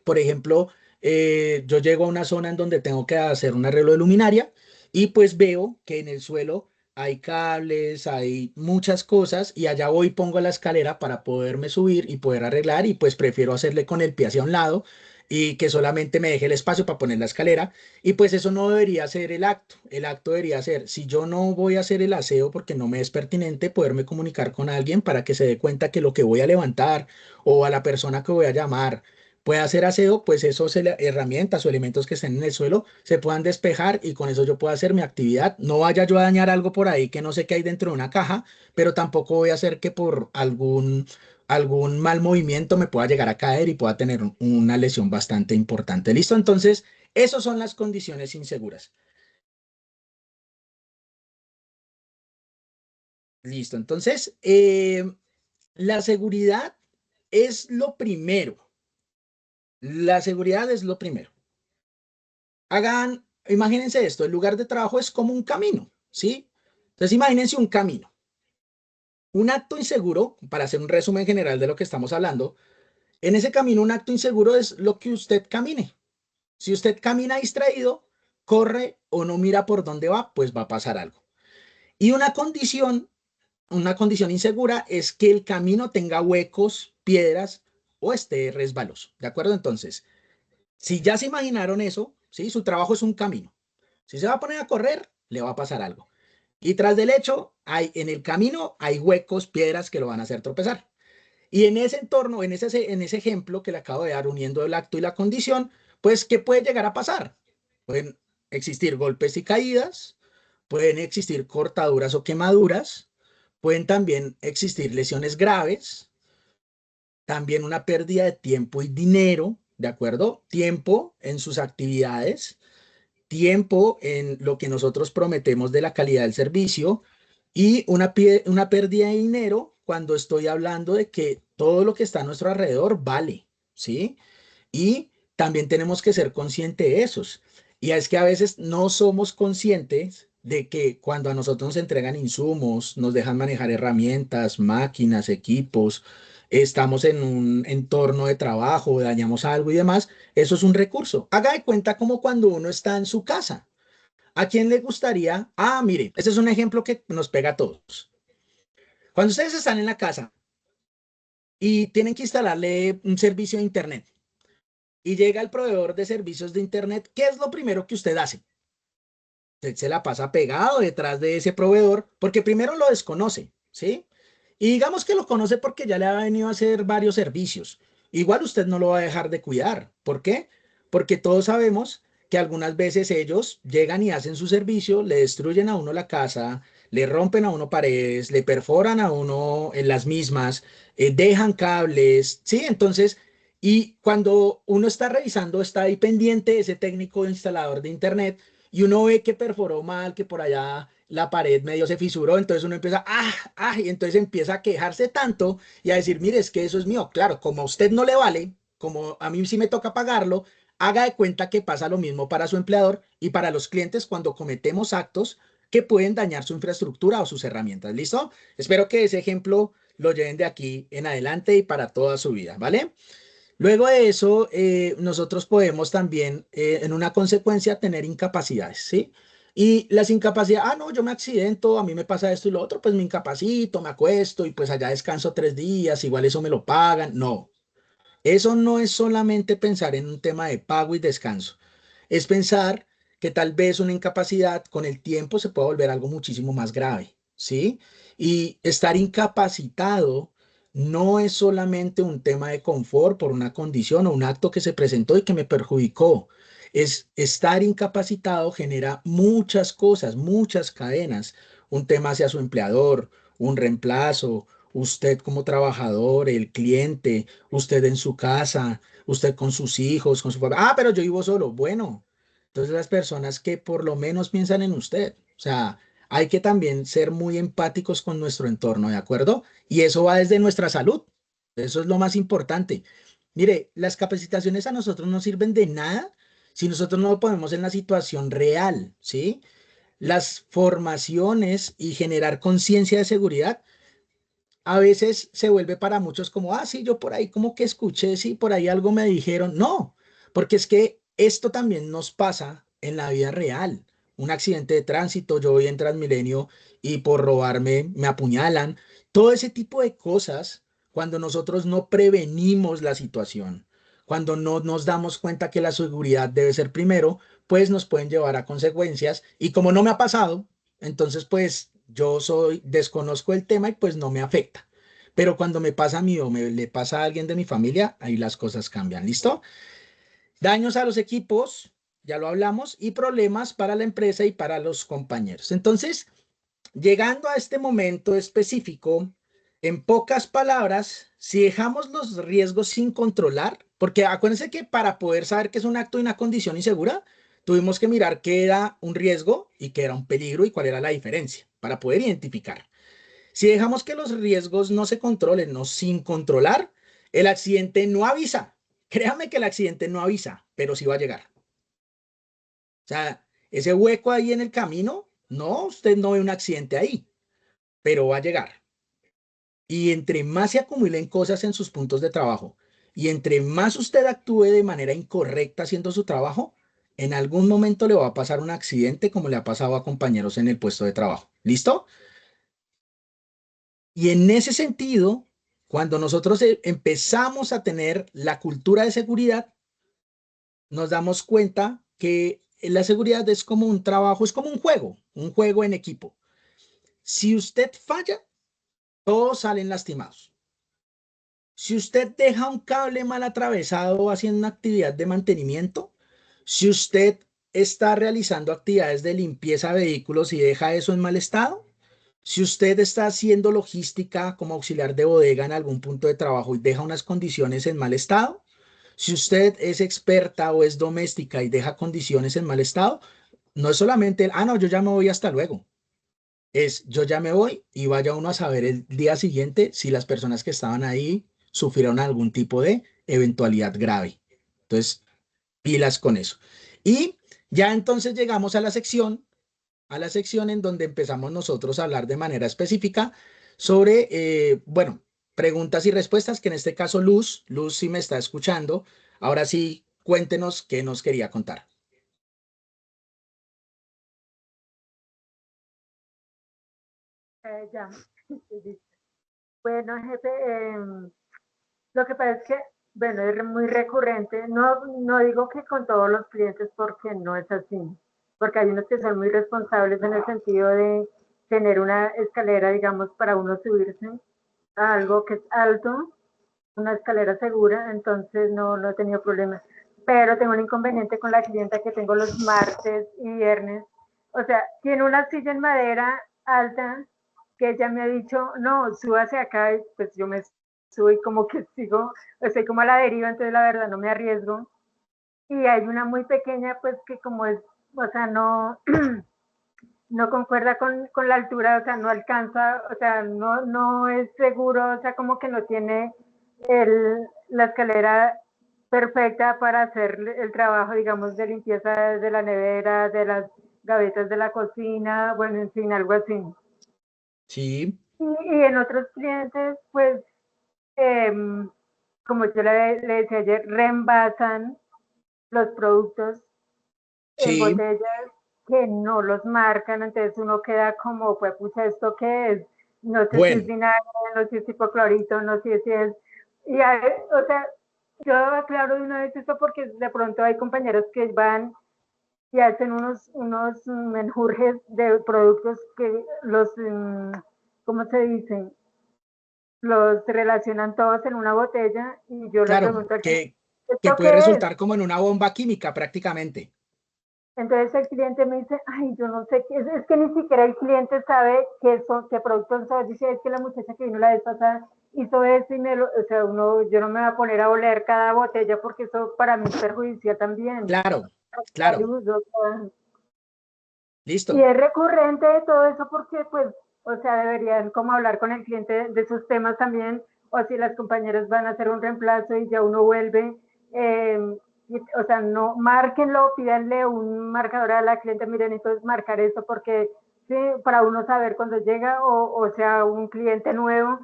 Por ejemplo, yo llego a una zona en donde tengo que hacer un arreglo de luminaria y pues veo que en el suelo hay cables, hay muchas cosas y allá voy y pongo la escalera para poderme subir y poder arreglar, y pues prefiero hacerle con el pie hacia un lado y que solamente me deje el espacio para poner la escalera, y pues eso no debería ser el acto. El acto debería ser, si yo no voy a hacer el aseo porque no me es pertinente, poderme comunicar con alguien para que se dé cuenta que lo que voy a levantar o a la persona que voy a llamar puede hacer aseo, pues esos herramientas o elementos que estén en el suelo se puedan despejar y con eso yo puedo hacer mi actividad. No vaya yo a dañar algo por ahí que no sé qué hay dentro de una caja, pero tampoco voy a hacer que por algún mal movimiento me pueda llegar a caer y pueda tener una lesión bastante importante. ¿Listo? Entonces, esas son las condiciones inseguras. Listo. Entonces, la seguridad es lo primero. La seguridad es lo primero. Imagínense esto: el lugar de trabajo es como un camino, ¿sí? Entonces imagínense un camino. Un acto inseguro, para hacer un resumen general de lo que estamos hablando, en ese camino un acto inseguro es lo que usted camine. Si usted camina distraído, corre o no mira por dónde va, pues va a pasar algo. Y una condición insegura es que el camino tenga huecos, piedras o esté resbaloso. ¿De acuerdo? Entonces, si ya se imaginaron eso, ¿sí? Su trabajo es un camino. Si se va a poner a correr, le va a pasar algo. Y tras del hecho, en el camino hay huecos, piedras que lo van a hacer tropezar. Y en ese entorno, en ese ejemplo que le acabo de dar, uniendo el acto y la condición, pues, ¿qué puede llegar a pasar? Pueden existir golpes y caídas, pueden existir cortaduras o quemaduras, pueden también existir lesiones graves, también una pérdida de tiempo y dinero, ¿de acuerdo? Tiempo en sus actividades, tiempo en lo que nosotros prometemos de la calidad del servicio, y una pérdida de dinero cuando estoy hablando de que todo lo que está a nuestro alrededor vale, ¿sí? Y también tenemos que ser conscientes de esos. Y es que a veces no somos conscientes de que cuando a nosotros nos entregan insumos, nos dejan manejar herramientas, máquinas, equipos, estamos en un entorno de trabajo, dañamos algo y demás, eso es un recurso. Haga de cuenta como cuando uno está en su casa. ¿A quién le gustaría? Ah, mire, este es un ejemplo que nos pega a todos. Cuando ustedes están en la casa y tienen que instalarle un servicio de Internet y llega el proveedor de servicios de Internet, ¿qué es lo primero que usted hace? Usted se la pasa pegado detrás de ese proveedor porque primero lo desconoce, ¿sí? Y digamos que lo conoce porque ya le ha venido a hacer varios servicios. Igual usted no lo va a dejar de cuidar. ¿Por qué? Porque todos sabemos que algunas veces ellos llegan y hacen su servicio, le destruyen a uno la casa, le rompen a uno paredes, le perforan a uno en las mismas, dejan cables, ¿sí? Entonces, y cuando uno está revisando, está ahí pendiente ese técnico instalador de internet y uno ve que perforó mal, que por allá la pared medio se fisuró, entonces uno empieza, y entonces empieza a quejarse tanto y a decir, mire, es que eso es mío. Claro, como a usted no le vale, como a mí sí me toca pagarlo, haga de cuenta que pasa lo mismo para su empleador y para los clientes cuando cometemos actos que pueden dañar su infraestructura o sus herramientas. ¿Listo? Espero que ese ejemplo lo lleven de aquí en adelante y para toda su vida, ¿vale? Luego de eso, nosotros podemos también, en una consecuencia, tener incapacidades, ¿sí? Y las incapacidades, no, yo me accidento, a mí me pasa esto y lo otro, pues me incapacito, me acuesto y pues allá descanso 3 días, igual eso me lo pagan. No, eso no es solamente pensar en un tema de pago y descanso, es pensar que tal vez una incapacidad con el tiempo se puede volver algo muchísimo más grave, ¿sí? Y estar incapacitado no es solamente un tema de confort por una condición o un acto que se presentó y que me perjudicó. Es estar incapacitado genera muchas cosas, muchas cadenas. Un tema hacia su empleador, un reemplazo, usted como trabajador, el cliente, usted en su casa, usted con sus hijos, con su papá. Pero yo vivo solo. Bueno, entonces las personas que por lo menos piensan en usted. O sea, hay que también ser muy empáticos con nuestro entorno, ¿de acuerdo? Y eso va desde nuestra salud. Eso es lo más importante. Mire, las capacitaciones a nosotros no sirven de nada si nosotros no lo ponemos en la situación real, ¿sí? Las formaciones y generar conciencia de seguridad a veces se vuelve para muchos como, sí, yo por ahí como que escuché, sí, por ahí algo me dijeron. No, porque es que esto también nos pasa en la vida real. Un accidente de tránsito, yo voy en Transmilenio y por robarme me apuñalan. Todo ese tipo de cosas, cuando nosotros no prevenimos la situación, cuando no nos damos cuenta que la seguridad debe ser primero, pues nos pueden llevar a consecuencias. Y como no me ha pasado, entonces pues desconozco el tema y pues no me afecta. Pero cuando me pasa a mí o le pasa a alguien de mi familia, ahí las cosas cambian. ¿Listo? Daños a los equipos, ya lo hablamos, y problemas para la empresa y para los compañeros. Entonces, llegando a este momento específico, en pocas palabras, si dejamos los riesgos sin controlar, porque acuérdense que para poder saber que es un acto y una condición insegura, tuvimos que mirar qué era un riesgo y qué era un peligro y cuál era la diferencia para poder identificar. Si dejamos que los riesgos no se controlen, no sin controlar, el accidente no avisa. Créame que el accidente no avisa, pero sí va a llegar. O sea, ese hueco ahí en el camino, no, usted no ve un accidente ahí, pero va a llegar. Y entre más se acumulen cosas en sus puntos de trabajo y entre más usted actúe de manera incorrecta haciendo su trabajo, en algún momento le va a pasar un accidente como le ha pasado a compañeros en el puesto de trabajo. ¿Listo? Y en ese sentido, cuando nosotros empezamos a tener la cultura de seguridad, nos damos cuenta que la seguridad es como un trabajo, es como un juego en equipo. Si usted falla, todos salen lastimados. Si usted deja un cable mal atravesado haciendo una actividad de mantenimiento, si usted está realizando actividades de limpieza de vehículos y deja eso en mal estado, si usted está haciendo logística como auxiliar de bodega en algún punto de trabajo y deja unas condiciones en mal estado, si usted es experta o es doméstica y deja condiciones en mal estado, no es solamente no, yo ya me voy, hasta luego. Es, yo ya me voy y vaya uno a saber el día siguiente si las personas que estaban ahí sufrieron algún tipo de eventualidad grave. Entonces, pilas con eso. Y ya entonces llegamos a la sección en donde empezamos nosotros a hablar de manera específica sobre, bueno, preguntas y respuestas, que en este caso Luz sí me está escuchando. Ahora sí, cuéntenos qué nos quería contar. Ya. Bueno, jefe, lo que pasa es que, bueno, es muy recurrente. No, no digo que con todos los clientes porque no es así, porque hay unos que son muy responsables en el sentido de tener una escalera, digamos, para uno subirse a algo que es alto, una escalera segura, entonces no he tenido problemas. pero tengo un inconveniente con la clienta que tengo los martes y viernes. O sea, tiene una silla en madera alta que ella me ha dicho, no, súbase acá, y pues yo me subo y como que sigo, estoy como a la deriva, entonces la verdad no me arriesgo. Y hay una muy pequeña, pues que como es, o sea, no, no concuerda con la altura, o sea, no alcanza, o sea, no es seguro, o sea, como que no tiene la escalera perfecta para hacer el trabajo, digamos, de limpieza de la nevera, de las gavetas de la cocina, bueno, en fin, algo así. Sí, Y en otros clientes, pues, eh, como yo le decía ayer, reembasan los productos en sí, botellas que no los marcan, entonces uno queda como, pues, pucha, ¿esto qué es? No sé si es bueno, vinagre, no sé si es hipoclorito, no sé si es... Y hay, o sea, yo aclaro de una vez esto porque de pronto hay compañeros que van y hacen unos menjurjes de productos que los, ¿cómo se dice? Los relacionan todos en una botella y yo le claro, pregunto al cliente, que ¿esto puede qué es? resultar como en una bomba química prácticamente. Entonces el cliente me dice, ay, yo no sé qué es que ni siquiera el cliente sabe qué productos son. Dice, es que la muchacha que vino la vez pasada hizo eso y o sea, yo no me voy a poner a oler cada botella porque eso para mí es perjudicial también. Claro, claro, Salud, o sea, y listo. es recurrente todo eso porque, pues, o sea, deberían como hablar con el cliente de esos temas también, o si las compañeras van a hacer un reemplazo y ya uno vuelve, o sea, no, márquenlo, pídanle un marcador a la cliente, miren, entonces marcar esto porque, sí, para uno saber cuando llega, o sea, un cliente nuevo,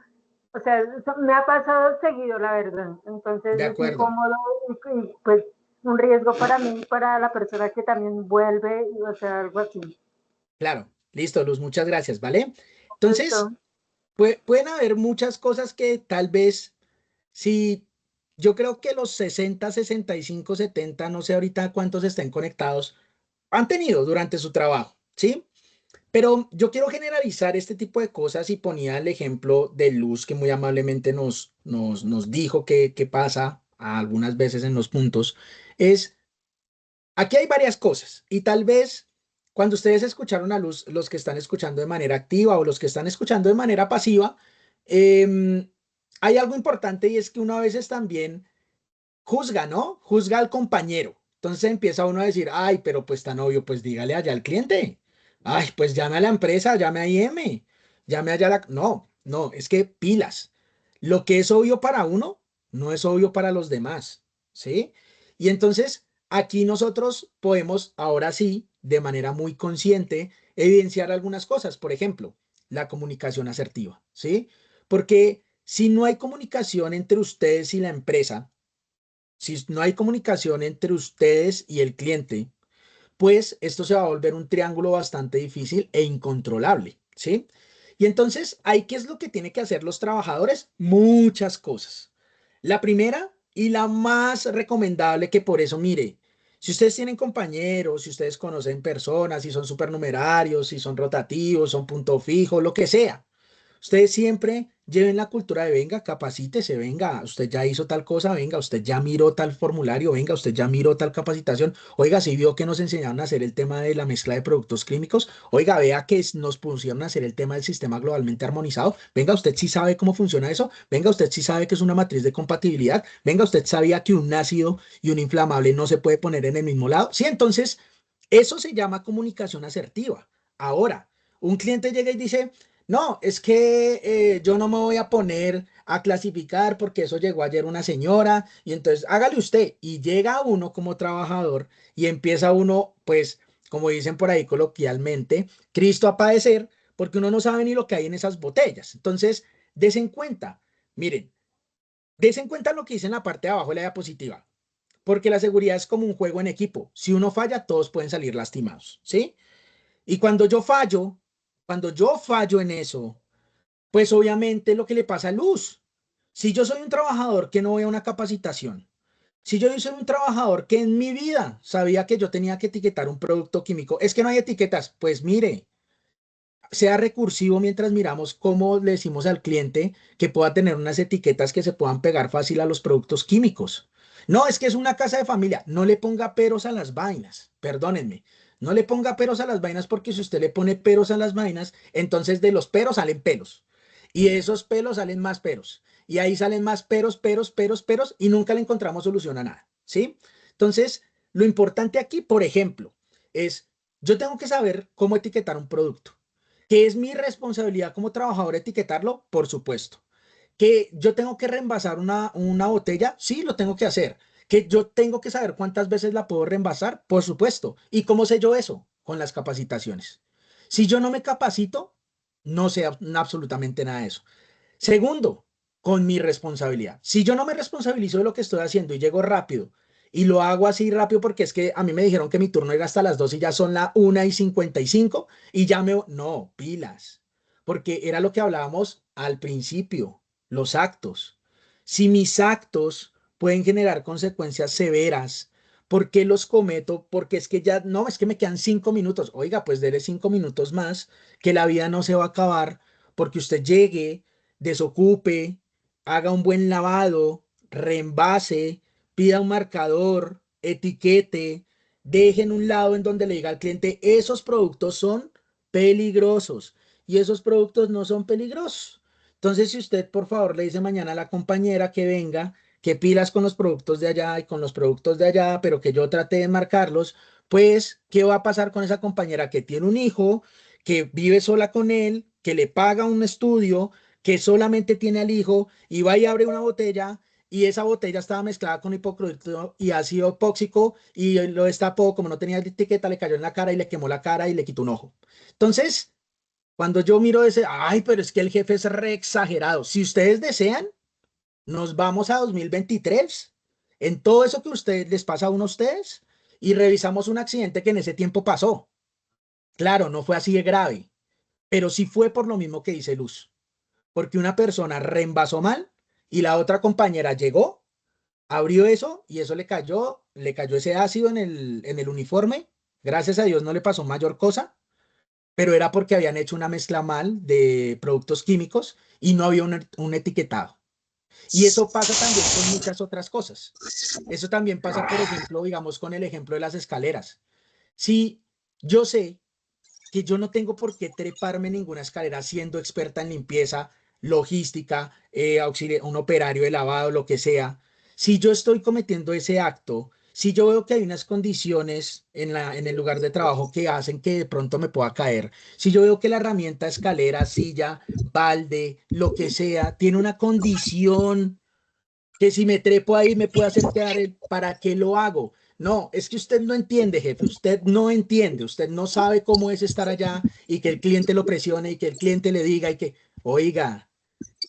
o sea, eso me ha pasado seguido, la verdad, entonces De es acuerdo, incómodo y pues un riesgo para mí, para la persona que también vuelve, o sea, algo así. claro, listo, Luz, muchas gracias, ¿vale? Entonces, Esto, pueden haber muchas cosas que tal vez, si yo creo que los 60, 65, 70, no sé ahorita cuántos estén conectados, han tenido durante su trabajo, ¿sí? Pero yo quiero generalizar este tipo de cosas y ponía el ejemplo de Luz que muy amablemente nos dijo que pasa algunas veces en los puntos. Es, aquí hay varias cosas y tal vez cuando ustedes escucharon a Luz, los que están escuchando de manera activa o los que están escuchando de manera pasiva, hay algo importante y es que uno a veces también juzga, ¿no? Juzga al compañero. Entonces empieza uno a decir, ay, pero pues tan obvio, pues dígale allá al cliente. Ay, pues llame a la empresa, llame a IM, llame allá a la... No, no, es que pilas. Lo que es obvio para uno, no es obvio para los demás, ¿sí? Y entonces aquí nosotros podemos, ahora sí, de manera muy consciente, evidenciar algunas cosas. Por ejemplo, la comunicación asertiva, ¿sí? Porque si no hay comunicación entre ustedes y la empresa, si no hay comunicación entre ustedes y el cliente, pues esto se va a volver un triángulo bastante difícil e incontrolable, ¿sí? Y entonces, ¿hay qué es lo que tienen que hacer los trabajadores? Muchas cosas. La primera y la más recomendable, que por eso, mire, si ustedes tienen compañeros, si ustedes conocen personas, si son supernumerarios, si son rotativos, son punto fijo, lo que sea, ustedes siempre lleven la cultura de venga, capacítese, venga, usted ya hizo tal cosa, venga, usted ya miró tal formulario, venga, usted ya miró tal capacitación, oiga, si vio que nos enseñaron a hacer el tema de la mezcla de productos químicos, oiga, vea que nos pusieron a hacer el tema del sistema globalmente armonizado, venga, usted sí sabe cómo funciona eso, venga, usted sí sabe que es una matriz de compatibilidad, venga, usted sabía que un ácido y un inflamable no se puede poner en el mismo lado. Sí, entonces, eso se llama comunicación asertiva. Ahora, un cliente llega y dice, no, es que yo no me voy a poner a clasificar porque eso llegó ayer una señora y entonces hágale usted. Y llega uno como trabajador y empieza uno, pues, como dicen por ahí coloquialmente, Cristo a padecer porque uno no sabe ni lo que hay en esas botellas. Entonces, desen cuenta, miren, desen cuenta lo que dice en la parte de abajo de la diapositiva, porque la seguridad es como un juego en equipo. Si uno falla, todos pueden salir lastimados, ¿sí? Y cuando yo fallo en eso, pues obviamente lo que le pasa a Luz. Si yo soy un trabajador que no voy a una capacitación, si yo soy un trabajador que en mi vida sabía que yo tenía que etiquetar un producto químico, es que no hay etiquetas, pues mire, sea recursivo mientras miramos cómo le decimos al cliente que pueda tener unas etiquetas que se puedan pegar fácil a los productos químicos. No, es que es una casa de familia. No le ponga peros a las vainas. Perdónenme. No le ponga peros a las vainas porque si usted le pone peros a las vainas, entonces de los peros salen pelos. Y de esos pelos salen más peros. Y ahí salen más peros, peros, peros, peros y nunca le encontramos solución a nada. ¿Sí? Entonces, lo importante aquí, por ejemplo, es yo tengo que saber cómo etiquetar un producto. ¿Que es mi responsabilidad como trabajador etiquetarlo? Por supuesto. Que yo tengo que reemvasar una botella, sí, lo tengo que hacer. Que yo tengo que saber cuántas veces la puedo reemvasar, por supuesto. ¿Y cómo sé yo eso? Con las capacitaciones. Si yo no me capacito, no sé absolutamente nada de eso. Segundo, con mi responsabilidad. Si yo no me responsabilizo de lo que estoy haciendo y llego rápido y lo hago así rápido porque es que a mí me dijeron que mi turno era hasta las 2 y ya son las 1:55 y ya me... No, pilas. Porque era lo que hablábamos al principio, los actos. Si mis actos pueden generar consecuencias severas, ¿por qué los cometo? Porque es que ya, no, es que me quedan 5 minutos. Oiga, pues dele 5 minutos más, que la vida no se va a acabar porque usted llegue, desocupe, haga un buen lavado, reembase, pida un marcador, etiquete, deje en un lado en donde le diga al cliente, esos productos son peligrosos y esos productos no son peligrosos. Entonces, si usted por favor le dice mañana a la compañera que venga, que pilas con los productos de allá y con los productos de allá, pero que yo trate de marcarlos, pues, ¿qué va a pasar con esa compañera que tiene un hijo, que vive sola con él, que le paga un estudio, que solamente tiene al hijo y va y abre una botella y esa botella estaba mezclada con hipoclorito y ácido epóxico y lo destapó, como no tenía etiqueta, le cayó en la cara y le quemó la cara y le quitó un ojo? Entonces, cuando yo miro ese, ay, pero es que el jefe es re exagerado. Si ustedes desean, nos vamos a 2023 en todo eso que ustedes les pasa a uno a ustedes y revisamos un accidente que en ese tiempo pasó. Claro, no fue así de grave, pero sí fue por lo mismo que dice Luz, porque una persona reembasó mal y la otra compañera llegó, abrió eso y eso le cayó ese ácido en el uniforme. Gracias a Dios no le pasó mayor cosa, pero era porque habían hecho una mezcla mal de productos químicos y no había un etiquetado. Y eso pasa también con muchas otras cosas. Eso también pasa, por ejemplo, digamos, con el ejemplo de las escaleras. Si yo sé que yo no tengo por qué treparme en ninguna escalera siendo experta en limpieza, logística, un operario de lavado, lo que sea. Si yo estoy cometiendo ese acto, si yo veo que hay unas condiciones en el lugar de trabajo que hacen que de pronto me pueda caer, si yo veo que la herramienta, escalera, silla, balde, lo que sea, tiene una condición que si me trepo ahí me puede hacer quedar el, ¿para qué lo hago? No, es que usted no entiende, jefe, usted no entiende, usted no sabe cómo es estar allá y que el cliente lo presione y que el cliente le diga y que, oiga,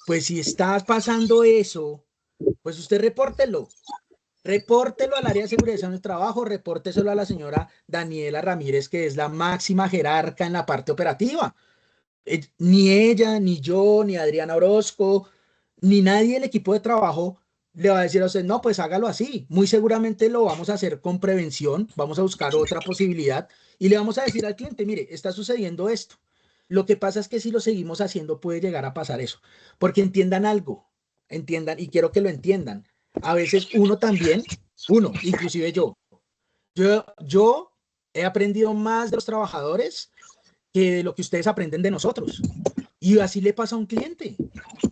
pues si está pasando eso, pues usted repórtelo. Repórtelo al área de seguridad en el trabajo, repórteselo a la señora Daniela Ramírez, que es la máxima jerarca en la parte operativa. Ni ella, ni yo, ni Adriana Orozco, ni nadie del equipo de trabajo le va a decir a usted, no, pues hágalo así. Muy seguramente lo vamos a hacer con prevención, vamos a buscar otra posibilidad y le vamos a decir al cliente, mire, está sucediendo esto. Lo que pasa es que si lo seguimos haciendo puede llegar a pasar eso, porque entiendan algo, entiendan, y quiero que lo entiendan. A veces uno también, inclusive yo he aprendido más de los trabajadores que de lo que ustedes aprenden de nosotros. Y así le pasa a un cliente.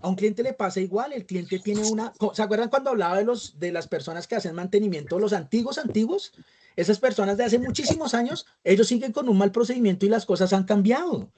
A un cliente le pasa igual. El cliente tiene una. ¿Se acuerdan cuando hablaba de las personas que hacen mantenimiento, los antiguos, antiguos? Esas personas de hace muchísimos años, ellos siguen con un mal procedimiento y las cosas han cambiado.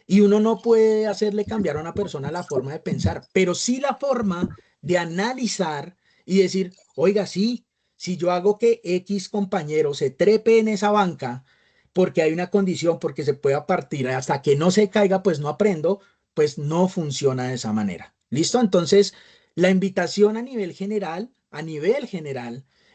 Y uno no puede hacerle cambiar a una persona la forma de pensar, pero sí la forma de analizar y decir, oiga, sí, si yo hago que X compañero se trepe en esa banca porque hay una condición, porque se pueda partir hasta que no se caiga, pues no aprendo, pues no funciona de esa manera. ¿Listo? Entonces, la invitación a nivel general,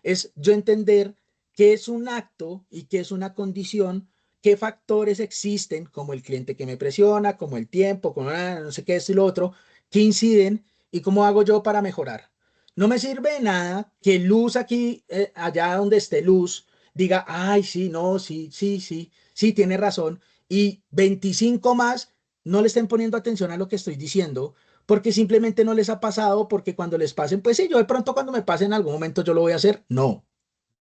es yo entender qué es un acto y qué es una condición, qué factores existen, como el cliente que me presiona, como el tiempo, como no sé qué es y lo otro, que inciden y cómo hago yo para mejorar. No me sirve de nada que Luz aquí, allá donde esté Luz, diga, ay, sí, no, sí, sí, sí, sí, tiene razón, y 25 más no le estén poniendo atención a lo que estoy diciendo, porque simplemente no les ha pasado, porque cuando les pasen, pues sí, yo de pronto cuando me pase en algún momento yo lo voy a hacer. No,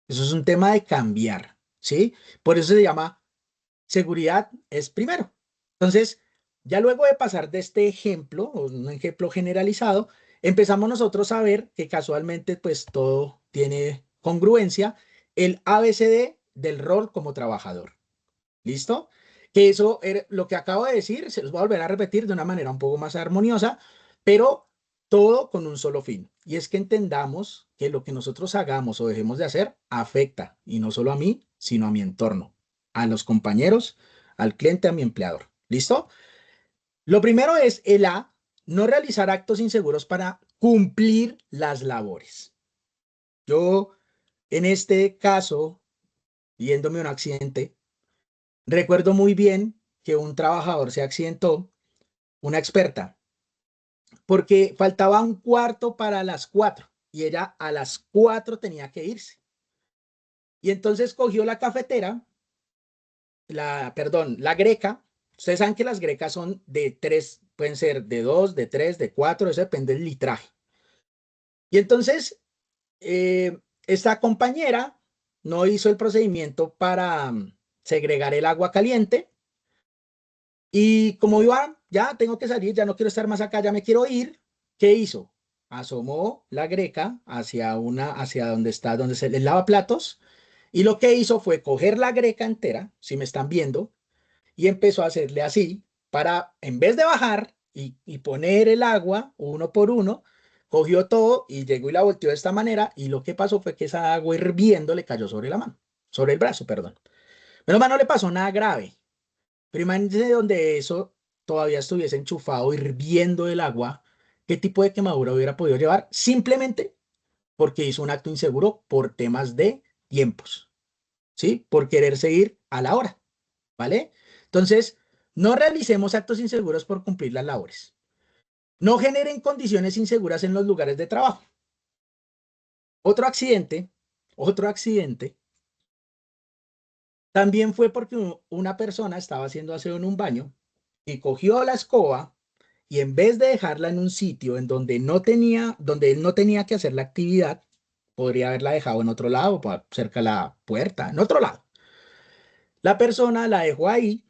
eso es un tema de cambiar, ¿sí? Por eso se llama seguridad es primero. Entonces, ya luego de pasar de este ejemplo, o un ejemplo generalizado, empezamos nosotros a ver que casualmente pues todo tiene congruencia, el ABCD del rol como trabajador. ¿Listo? Que eso era lo que acabo de decir, se los voy a volver a repetir de una manera un poco más armoniosa, pero todo con un solo fin. Y es que entendamos que lo que nosotros hagamos o dejemos de hacer afecta, y no solo a mí, sino a mi entorno, a los compañeros, al cliente, a mi empleador. ¿Listo? Lo primero es el A, no realizar actos inseguros para cumplir las labores. Yo, en este caso, yéndome a un accidente, recuerdo muy bien que un trabajador se accidentó, una experta, porque faltaba un cuarto para las 4 y ella a las 4 tenía que irse. Y entonces cogió la cafetera, la greca. Ustedes saben que las grecas son de 3, pueden ser de 2, de 3, de 4, eso depende del litraje. Y entonces esta compañera no hizo el procedimiento para segregar el agua caliente. Y como iba, ya tengo que salir, ya no quiero estar más acá, ya me quiero ir, ¿qué hizo? Asomó la greca hacia donde está, donde se le lava platos, y lo que hizo fue coger la greca entera, si me están viendo, y empezó a hacerle así, para, en vez de bajar y poner el agua uno por uno, cogió todo y llegó y la volteó de esta manera, y lo que pasó fue que esa agua hirviendo le cayó sobre la mano, sobre el brazo, perdón. Menos mal no le pasó nada grave. Pero imagínense donde eso todavía estuviese enchufado, hirviendo el agua, ¿qué tipo de quemadura hubiera podido llevar? Simplemente porque hizo un acto inseguro por temas de tiempos, ¿sí? Por querer seguir a la hora, ¿vale? Entonces, no realicemos actos inseguros por cumplir las labores. No generen condiciones inseguras en los lugares de trabajo. Otro accidente, otro accidente, también fue porque una persona estaba haciendo aseo en un baño y cogió la escoba y en vez de dejarla en un sitio en donde donde él no tenía que hacer la actividad, podría haberla dejado en otro lado, cerca de la puerta, en otro lado. La persona la dejó ahí,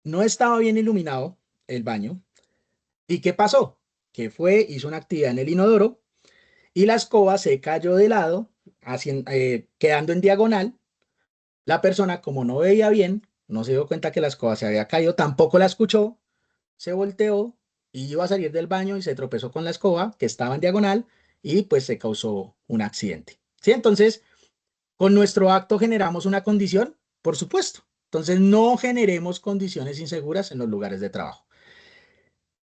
no estaba bien iluminado el baño. ¿Y qué pasó? Que fue, hizo una actividad en el inodoro y la escoba se cayó de lado, quedando en diagonal. La persona, como no veía bien, no se dio cuenta que la escoba se había caído, tampoco la escuchó, se volteó y iba a salir del baño y se tropezó con la escoba que estaba en diagonal y pues se causó un accidente. ¿Sí? Entonces, con nuestro acto generamos una condición, por supuesto. Entonces, no generemos condiciones inseguras en los lugares de trabajo.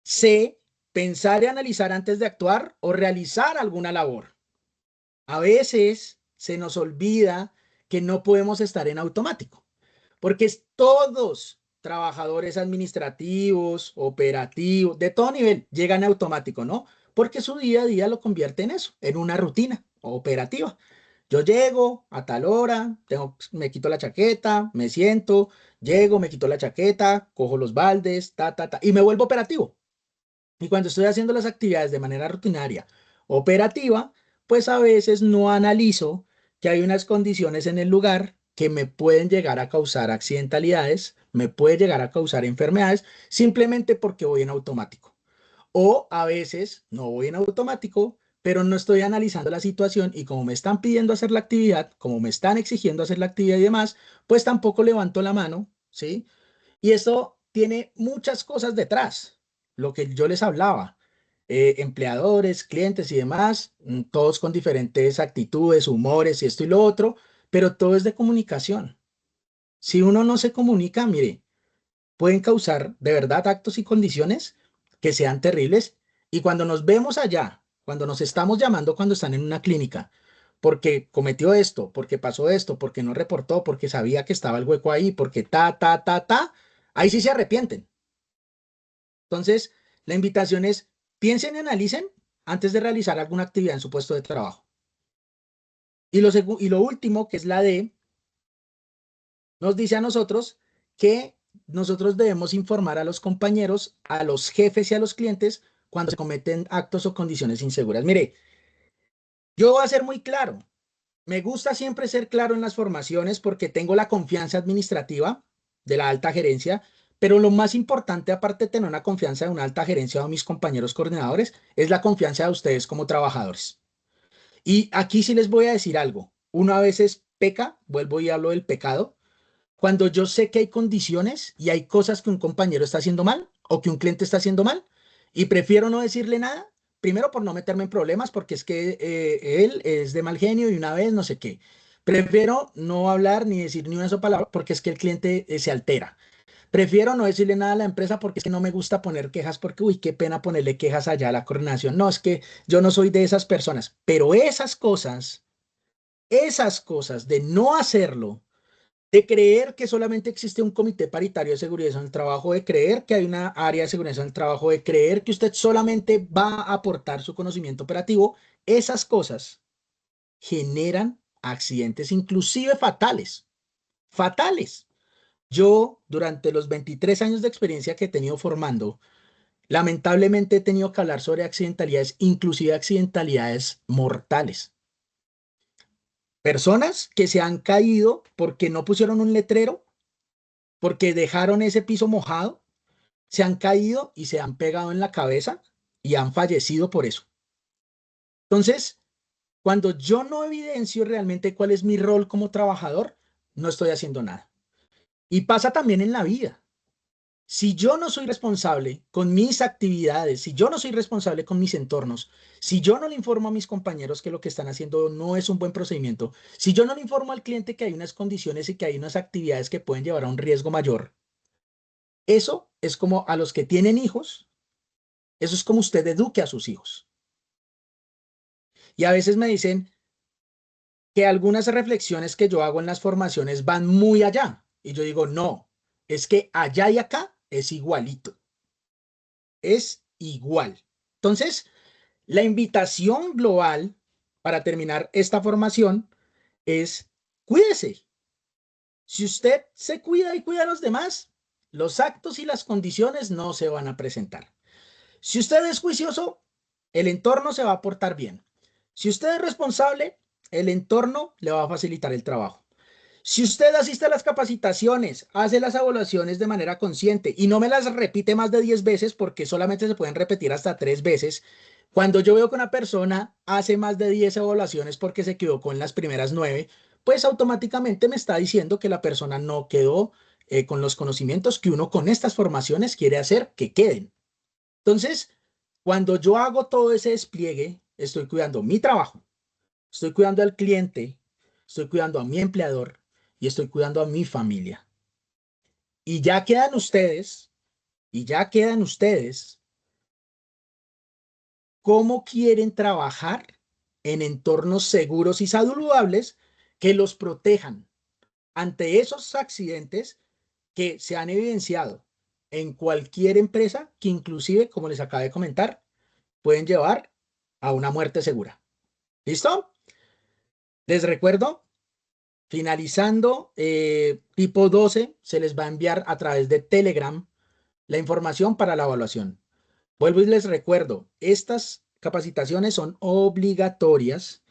C, pensar y analizar antes de actuar o realizar alguna labor. A veces se nos olvida que no podemos estar en automático, porque todos trabajadores administrativos, operativos, de todo nivel, llegan a automático, ¿no? Porque su día a día lo convierte en eso, en una rutina operativa. Yo llego a tal hora, me quito la chaqueta, me siento, llego, me quito la chaqueta, cojo los baldes, y me vuelvo operativo. Y cuando estoy haciendo las actividades de manera rutinaria, operativa, pues a veces no analizo que hay unas condiciones en el lugar que me pueden llegar a causar accidentalidades, me puede llegar a causar enfermedades, simplemente porque voy en automático. O a veces no voy en automático, pero no estoy analizando la situación y como me están pidiendo hacer la actividad, como me están exigiendo hacer la actividad y demás, pues tampoco levanto la mano, ¿sí? Y eso tiene muchas cosas detrás, lo que yo les hablaba, empleadores, clientes y demás, todos con diferentes actitudes, humores y esto y lo otro, pero todo es de comunicación. Si uno no se comunica, mire, pueden causar de verdad actos y condiciones que sean terribles. Y cuando nos vemos allá, cuando nos estamos llamando cuando están en una clínica, porque cometió esto, porque pasó esto, porque no reportó, porque sabía que estaba el hueco ahí, porque ahí sí se arrepienten. Entonces, la invitación es, piensen y analicen antes de realizar alguna actividad en su puesto de trabajo. Y lo último, que es la D, nos dice a nosotros que nosotros debemos informar a los compañeros, a los jefes y a los clientes cuando se cometen actos o condiciones inseguras. Mire, yo voy a ser muy claro. Me gusta siempre ser claro en las formaciones porque tengo la confianza administrativa de la alta gerencia, pero lo más importante, aparte de tener una confianza de una alta gerencia o mis compañeros coordinadores, es la confianza de ustedes como trabajadores. Y aquí sí les voy a decir algo. Uno a veces peca, vuelvo y hablo del pecado, cuando yo sé que hay condiciones y hay cosas que un compañero está haciendo mal o que un cliente está haciendo mal y prefiero no decirle nada, primero por no meterme en problemas porque es que él es de mal genio y una vez no sé qué. Prefiero no hablar ni decir ni una sola palabra porque es que el cliente se altera. Prefiero no decirle nada a la empresa porque es que no me gusta poner quejas porque, uy, qué pena ponerle quejas allá a la coordinación. No, es que yo no soy de esas personas, pero esas cosas de no hacerlo, de creer que solamente existe un comité paritario de seguridad en el trabajo, de creer que hay una área de seguridad en el trabajo, de creer que usted solamente va a aportar su conocimiento operativo, esas cosas generan accidentes inclusive fatales, fatales. Yo, durante los 23 años de experiencia que he tenido formando, lamentablemente he tenido que hablar sobre accidentalidades, inclusive accidentalidades mortales. Personas que se han caído porque no pusieron un letrero, porque dejaron ese piso mojado, se han caído y se han pegado en la cabeza y han fallecido por eso. Entonces, cuando yo no evidencio realmente cuál es mi rol como trabajador, no estoy haciendo nada. Y pasa también en la vida. Si yo no soy responsable con mis actividades, si yo no soy responsable con mis entornos, si yo no le informo a mis compañeros que lo que están haciendo no es un buen procedimiento, si yo no le informo al cliente que hay unas condiciones y que hay unas actividades que pueden llevar a un riesgo mayor, eso es como a los que tienen hijos, eso es como usted eduque a sus hijos. Y a veces me dicen que algunas reflexiones que yo hago en las formaciones van muy allá. Y yo digo, no, es que allá y acá es igualito, es igual. Entonces, la invitación global para terminar esta formación es cuídese. Si usted se cuida y cuida a los demás, los actos y las condiciones no se van a presentar. Si usted es juicioso, el entorno se va a portar bien. Si usted es responsable, el entorno le va a facilitar el trabajo. Si usted asiste a las capacitaciones, hace las evaluaciones de manera consciente y no me las repite más de 10 veces porque solamente se pueden repetir hasta 3 veces, cuando yo veo que una persona hace más de 10 evaluaciones porque se equivocó en las primeras 9, pues automáticamente me está diciendo que la persona no quedó con los conocimientos que uno con estas formaciones quiere hacer que queden. Entonces, cuando yo hago todo ese despliegue, estoy cuidando mi trabajo, estoy cuidando al cliente, estoy cuidando a mi empleador y estoy cuidando a mi familia. Y ya quedan ustedes, y ya quedan ustedes, cómo quieren trabajar en entornos seguros y saludables que los protejan ante esos accidentes que se han evidenciado en cualquier empresa que inclusive, como les acabo de comentar, pueden llevar a una muerte segura. ¿Listo? Les recuerdo, finalizando, tipo 12, se les va a enviar a través de Telegram la información para la evaluación. Vuelvo y les recuerdo, estas capacitaciones son obligatorias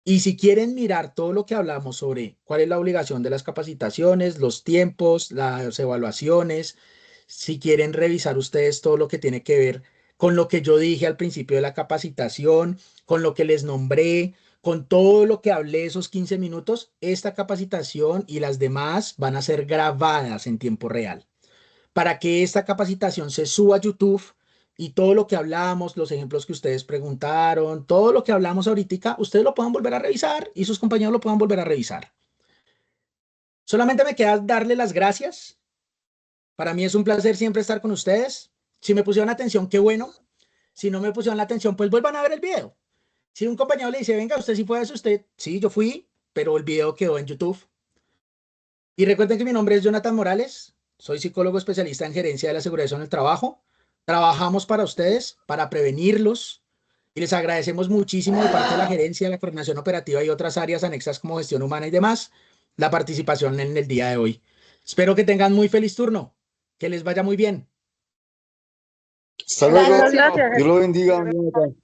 y si quieren mirar todo lo que hablamos sobre cuál es la obligación de las capacitaciones, los tiempos, las evaluaciones, si quieren revisar ustedes todo lo que tiene que ver con lo que yo dije al principio de la capacitación, con lo que les nombré, con todo lo que hablé esos 15 minutos, esta capacitación y las demás van a ser grabadas en tiempo real para que esta capacitación se suba a YouTube y todo lo que hablamos, los ejemplos que ustedes preguntaron, todo lo que hablamos ahorita, ustedes lo puedan volver a revisar y sus compañeros lo puedan volver a revisar. Solamente me queda darle las gracias. Para mí es un placer siempre estar con ustedes. Si me pusieron atención, qué bueno. Si no me pusieron la atención, pues vuelvan a ver el video. Si un compañero le dice, venga, usted sí fue eso, usted, sí, yo fui, pero el video quedó en YouTube. Y recuerden que mi nombre es Jonathan Morales, soy psicólogo especialista en gerencia de la seguridad en el trabajo. Trabajamos para ustedes, para prevenirlos y les agradecemos muchísimo de parte de la gerencia, la coordinación operativa y otras áreas anexas como gestión humana y demás, la participación en el día de hoy. Espero que tengan muy feliz turno, que les vaya muy bien. Hasta luego. Gracias. Gracias. Dios lo bendiga. Jonathan.